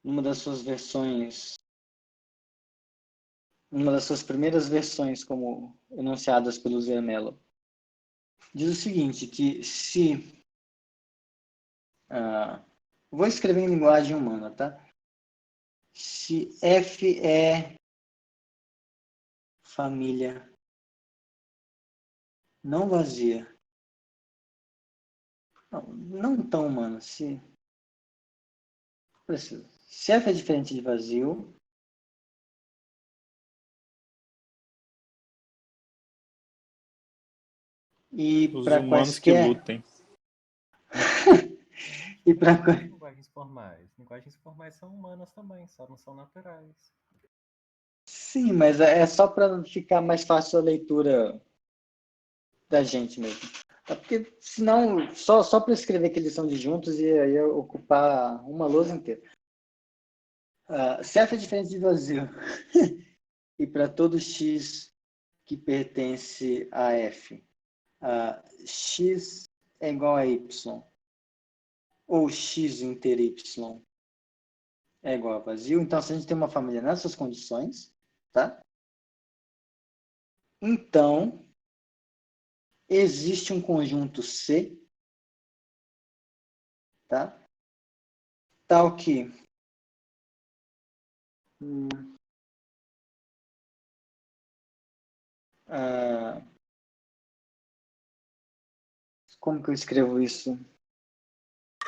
numa das suas primeiras versões, como enunciadas pelo Zermelo, diz o seguinte, que se... vou escrever em linguagem humana, tá? Se F é família não vazia, não tão humana, se F é diferente de vazio, e Os para humanos que quaisquer... lutem. E para Linguagens formais. Linguagens formais são humanas também, só não são naturais. Sim, mas é só para ficar mais fácil a leitura da gente mesmo. Porque senão, só para escrever que eles são disjuntos ia ocupar uma lousa inteira. Se F é diferente de vazio e para todo X que pertence a F, X é igual a Y, ou X inter Y é igual a vazio. Então, se a gente tem uma família nessas condições, tá? Então, existe um conjunto C, tá? Tal que como que eu escrevo isso?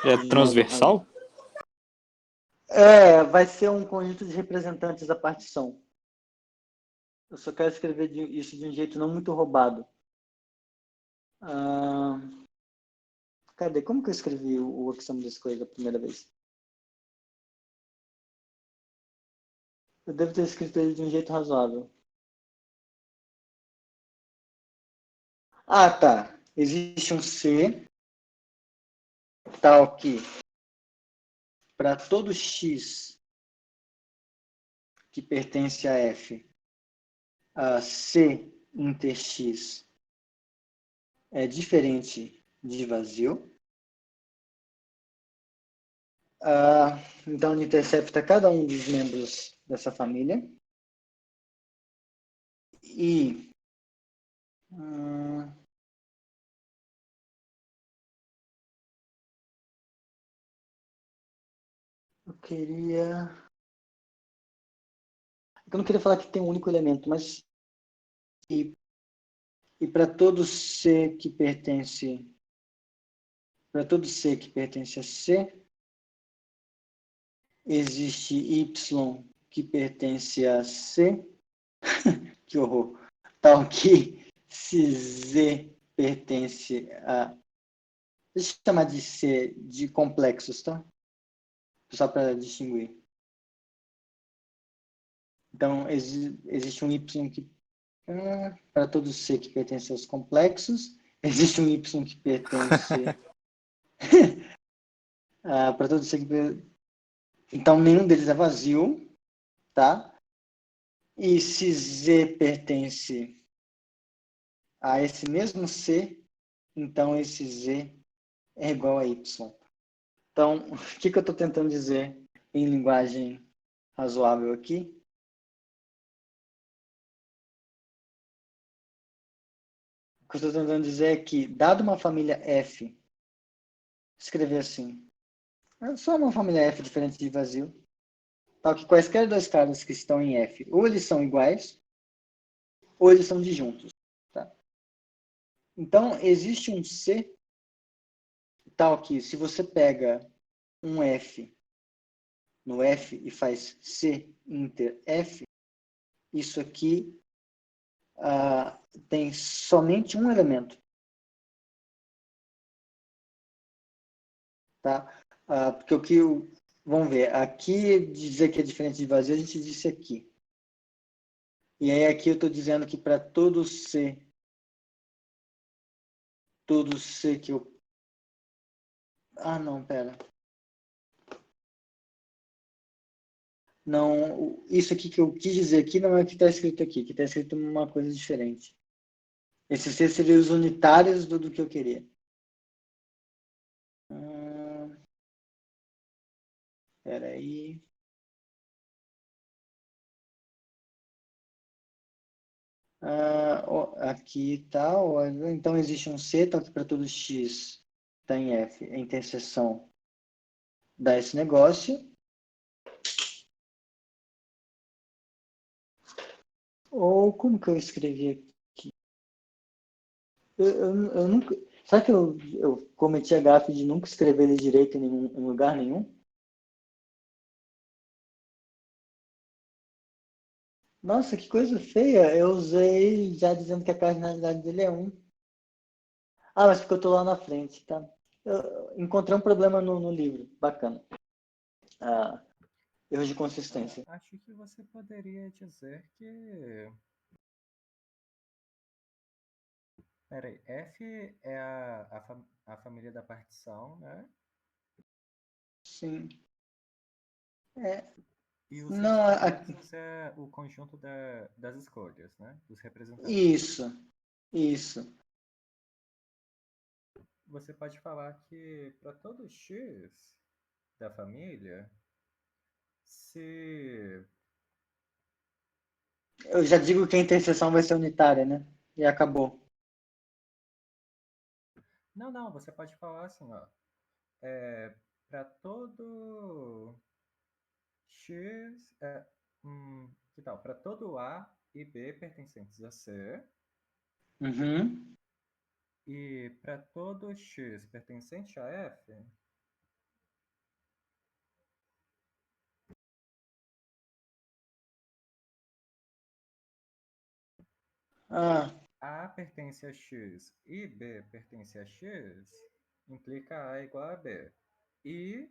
É transversal? Vai ser um conjunto de representantes da partição. Eu só quero escrever isso de um jeito não muito roubado. Cadê? Como que eu escrevi o axioma da escolha da primeira vez? Eu devo ter escrito ele de um jeito razoável. Tá. Existe um C tal que para todo X que pertence a F, C inter X é diferente de vazio. Então, ele intercepta cada um dos membros dessa família. E eu não queria falar que tem um único elemento, mas e para todo C que pertence a C, existe Y que pertence a C, que horror, tal que se Z pertence a... Deixa eu chamar de C de complexos, tá? Só para distinguir. Então, existe um Y que... para todo C que pertence aos complexos, existe um Y que pertence... para todo C que... Então, nenhum deles é vazio, tá? E se Z pertence a esse mesmo C, então esse Z é igual a Y. Então, o que eu estou tentando dizer em linguagem razoável aqui? O que eu estou tentando dizer é que, dado uma família F, escrever assim, só uma família F diferente de vazio, tal que quaisquer dois caras que estão em F, ou eles são iguais, ou eles são disjuntos. Tá? Então, existe um C tal que, se você pega um F no F e faz C inter F, isso aqui tem somente um elemento. Tá? Porque o que... Vamos ver. Aqui, dizer que é diferente de vazio, a gente disse aqui. E aí aqui eu estou dizendo que para todo C que eu... não, pera. Não, isso aqui que eu quis dizer aqui não é o que está escrito aqui, que está escrito uma coisa diferente. Esses C seriam os unitários do que eu queria. Espera aí. Aqui tá, então existe um C, então aqui para todo X está em F, a interseção dá esse negócio. Ou como que eu escrevi aqui? Eu nunca... Será que eu cometi a gafe de nunca escrever ele direito em lugar nenhum? Nossa, que coisa feia. Eu usei já dizendo que a cardinalidade dele é 1. Mas porque eu tô lá na frente, tá? Eu encontrei um problema no livro. Bacana. Erro de consistência. Acho que você poderia dizer que... Peraí, F é a família da partição, né? Sim. E os Não, subscritos é o conjunto das escolhas, né? Dos representantes. Isso. Você pode falar que para todo X da família, se... Eu já digo que a interseção vai ser unitária, né? E acabou. Não, você pode falar assim, ó. Para todo X... que tal? Para todo A e B pertencentes a C, Uhum. e para todo X pertencente a F, A pertence a X e B pertence a X, implica A igual a B. E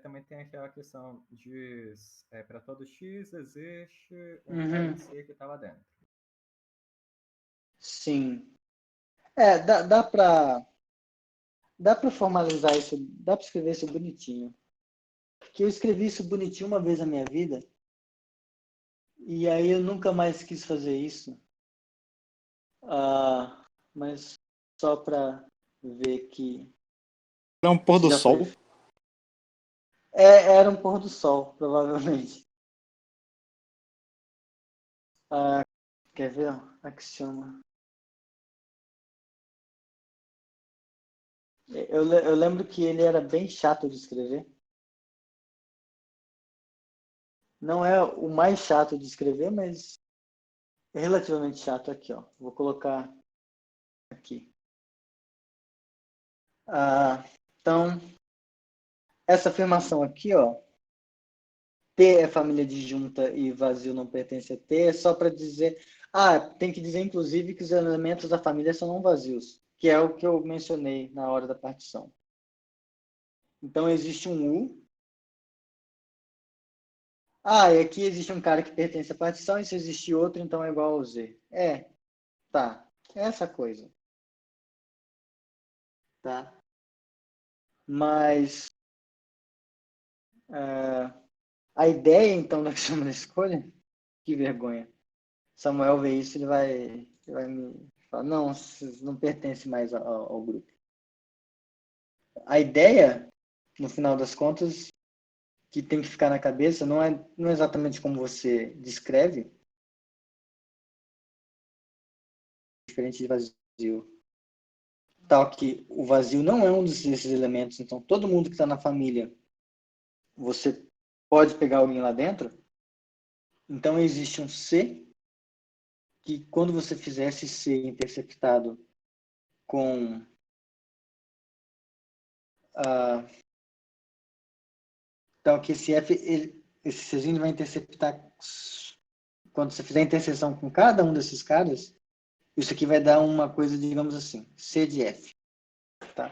também tem aquela questão de para todo X existe um cara de C que está lá dentro. Sim. Dá para formalizar isso, dá para escrever isso bonitinho. Porque eu escrevi isso bonitinho uma vez na minha vida, e aí eu nunca mais quis fazer isso. Mas só para ver que É um pôr isso do já foi. sol. Era um pôr do sol, provavelmente. Quer ver? Axioma. Eu lembro que ele era bem chato de escrever. Não é o mais chato de escrever, mas é relativamente chato aqui, ó. Vou colocar aqui. Então, essa afirmação aqui, ó, T é família disjunta e vazio não pertence a T, é só para dizer... tem que dizer, inclusive, que os elementos da família são não vazios, que é o que eu mencionei na hora da partição. Então, existe um U. E aqui existe um cara que pertence à partição, e se existe outro, então é igual ao Z. Tá. É essa coisa. Tá? Mas a ideia, então, da questão da escolha, que vergonha. Samuel vê isso, ele vai me falar, não, não pertence mais ao grupo. A ideia, no final das contas, que tem que ficar na cabeça, não é exatamente como você descreve, diferente de vazio. Tal que o vazio não é um desses elementos, então todo mundo que está na família, você pode pegar alguém lá dentro, então existe um C, que quando você fizer esse C interceptado com então que esse F, esse Czinho vai interceptar quando você fizer a interseção com cada um desses caras, isso aqui vai dar uma coisa, digamos assim, C de F. Tá?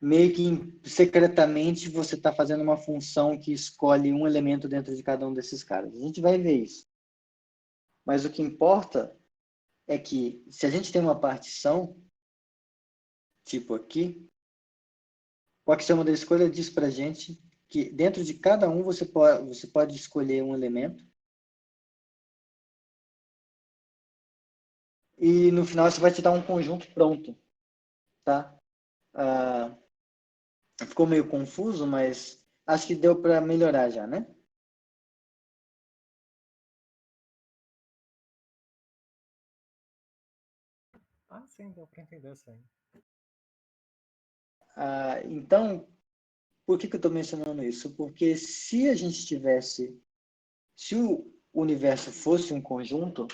Meio que secretamente você está fazendo uma função que escolhe um elemento dentro de cada um desses caras. A gente vai ver isso. Mas o que importa é que se a gente tem uma partição, tipo aqui, o axioma da escolha diz para a gente que dentro de cada um você pode escolher um elemento. E no final isso vai te dar um conjunto pronto. Tá? Ficou meio confuso, mas acho que deu para melhorar já, né? Ah, sim, deu para entender, sim. Então, por que eu estou mencionando isso? Porque se a gente tivesse, se o universo fosse um conjunto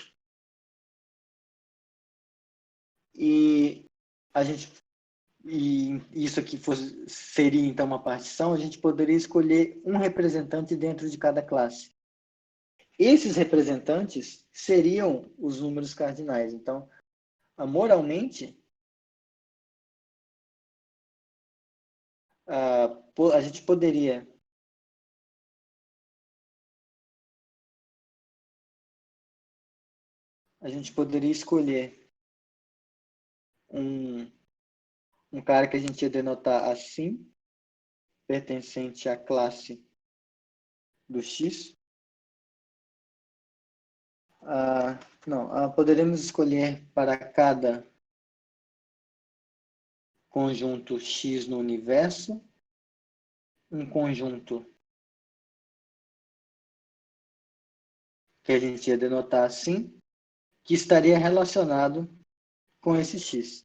e a gente e isso aqui seria então uma partição, a gente poderia escolher um representante dentro de cada classe. Esses representantes seriam os números cardinais. Então, moralmente, a gente poderia escolher um cara que a gente ia denotar assim, pertencente à classe do X. Poderemos escolher para cada conjunto X no universo um conjunto que a gente ia denotar assim, que estaria relacionado com esse X.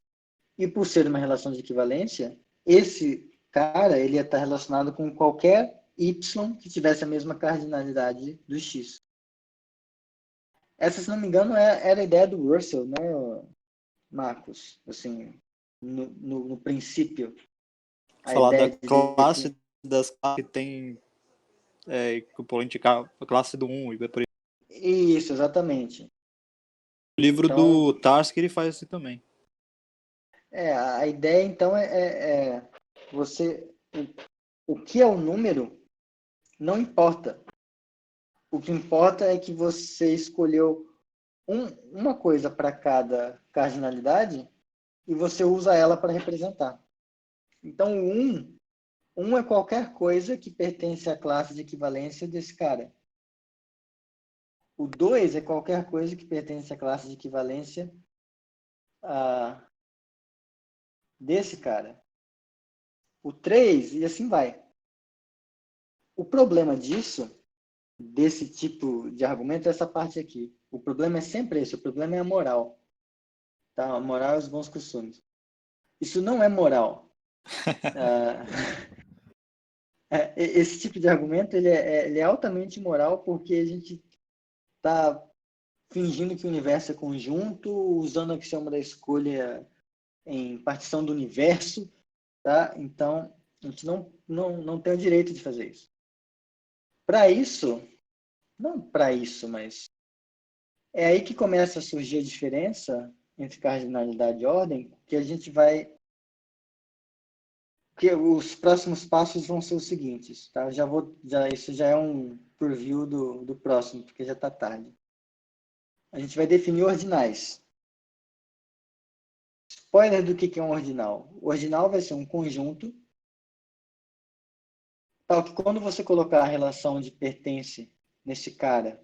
E por ser uma relação de equivalência, esse cara ele ia estar relacionado com qualquer Y que tivesse a mesma cardinalidade do X. Essa, se não me engano, era a ideia do Russell, né, Marcos? Assim, no princípio. A Falar da ideia de classe das classes que tem equivalente à classe do 1 e por aí. Isso, exatamente. O livro Então, do Tarski ele faz isso também. a ideia então é você. O que é o número não importa. O que importa é que você escolheu uma coisa para cada cardinalidade e você usa ela para representar. Então, o 1 é qualquer coisa que pertence à classe de equivalência desse cara. O 2 é qualquer coisa que pertence à classe de equivalência desse cara. O 3 e assim vai. O problema desse tipo de argumento, é essa parte aqui. O problema é sempre esse, o problema é a moral. Tá? A moral e os bons costumes. Isso não é moral. Esse tipo de argumento ele é altamente imoral porque a gente está fingindo que o universo é conjunto, usando a axioma da escolha em partição do universo, tá? Então, a gente não tem o direito de fazer isso. Para isso, não para isso, mas é aí que começa a surgir a diferença entre cardinalidade e ordem, que a gente vai que os próximos passos vão ser os seguintes, tá? Isso já é um preview do próximo, porque já está tarde. A gente vai definir ordinais. Spoiler do que é um ordinal. O ordinal vai ser um conjunto, tal que quando você colocar a relação de pertence nesse cara,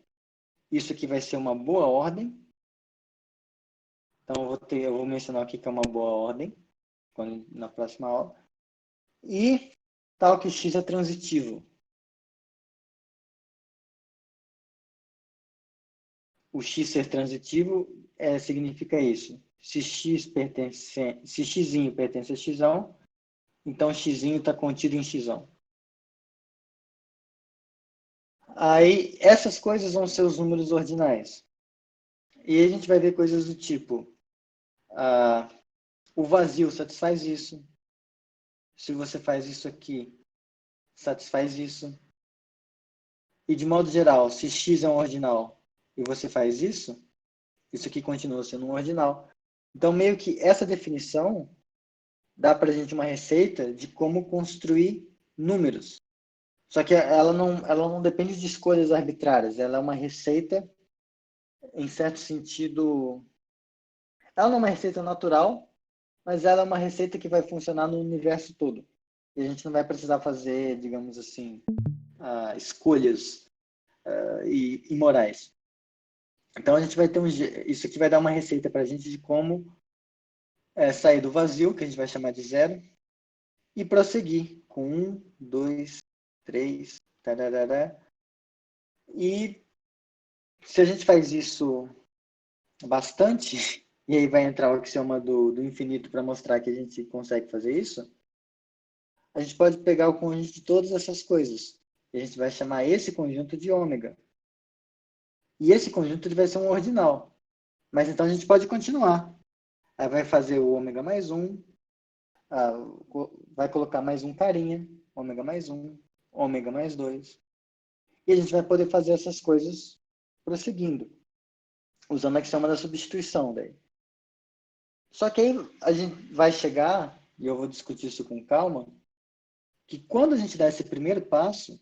isso aqui vai ser uma boa ordem. Então eu vou mencionar aqui que é uma boa ordem na próxima aula. E tal que X é transitivo. O X ser transitivo significa isso. Se X pertence a X, então X está contido em X. Aí, essas coisas vão ser os números ordinais. E a gente vai ver coisas do tipo, o vazio satisfaz isso. Se você faz isso aqui, satisfaz isso. E de modo geral, se x é um ordinal e você faz isso aqui continua sendo um ordinal. Então, meio que essa definição dá para a gente uma receita de como construir números. Só que ela não depende de escolhas arbitrárias. Ela é uma receita, em certo sentido... Ela não é uma receita natural, mas ela é uma receita que vai funcionar no universo todo. E a gente não vai precisar fazer, digamos assim, escolhas imorais. Então, a gente vai ter isso aqui vai dar uma receita para a gente de como sair do vazio, que a gente vai chamar de zero, e prosseguir com 1, 2, 3, tarará. E se a gente faz isso bastante, e aí vai entrar o axioma do infinito para mostrar que a gente consegue fazer isso, a gente pode pegar o conjunto de todas essas coisas. E a gente vai chamar esse conjunto de ômega. E esse conjunto ele vai ser um ordinal. Mas então a gente pode continuar. Aí vai fazer o ômega mais 1, vai colocar mais um carinha, ômega mais 1, ômega mais 2. E a gente vai poder fazer essas coisas prosseguindo, usando a axioma da substituição daí. Só que aí a gente vai chegar, e eu vou discutir isso com calma, que quando a gente dá esse primeiro passo,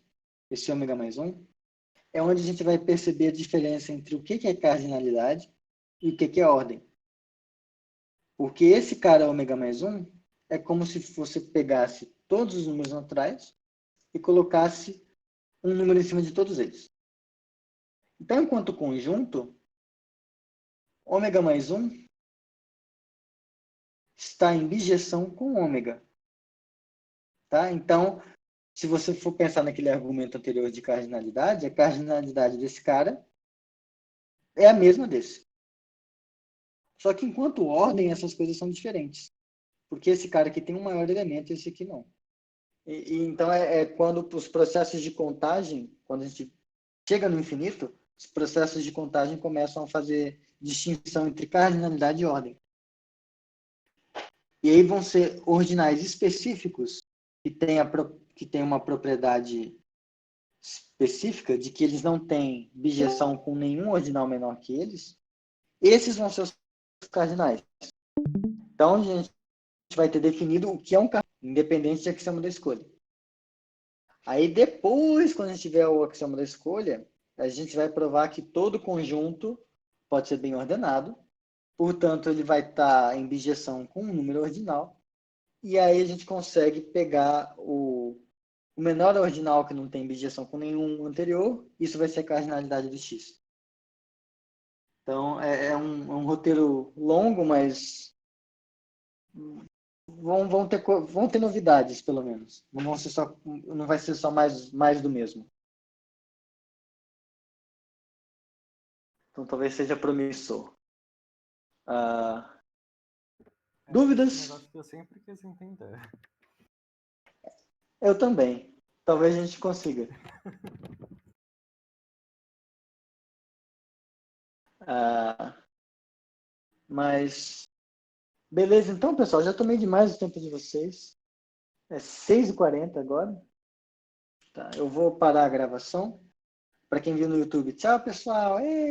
esse ômega mais 1, é onde a gente vai perceber a diferença entre o que é cardinalidade e o que é ordem. Porque esse cara ômega mais 1 é como se você pegasse todos os números naturais e colocasse um número em cima de todos eles. Então, enquanto conjunto, ômega mais 1 está em bijeção com ômega. Tá? Então, se você for pensar naquele argumento anterior de cardinalidade, a cardinalidade desse cara é a mesma desse. Só que enquanto ordem, essas coisas são diferentes. Porque esse cara aqui tem um maior elemento e esse aqui não. Então, quando os processos de contagem, quando a gente chega no infinito, os processos de contagem começam a fazer distinção entre cardinalidade e ordem. E aí vão ser ordinais específicos que têm uma propriedade específica de que eles não têm bijeção com nenhum ordinal menor que eles. Esses vão ser os cardinais. Então, a gente vai ter definido o que é um cardinal, independente de axioma da escolha. Aí depois, quando a gente tiver o axioma da escolha, a gente vai provar que todo conjunto pode ser bem ordenado, portanto, ele vai estar em bijeção com um número ordinal, e aí a gente consegue pegar o menor ordinal que não tem bijeção com nenhum anterior, isso vai ser a cardinalidade do x. Então, é um roteiro longo, mas vão ter novidades, pelo menos. Não vai ser só mais do mesmo. Então, talvez seja promissor. Dúvidas? É um negócio que eu sempre quis entender. Eu também. Talvez a gente consiga. Mas... Beleza, então, pessoal. Já tomei demais o tempo de vocês. É 6h40 agora. Tá, eu vou parar a gravação. Para quem viu no YouTube, tchau, pessoal. Ei!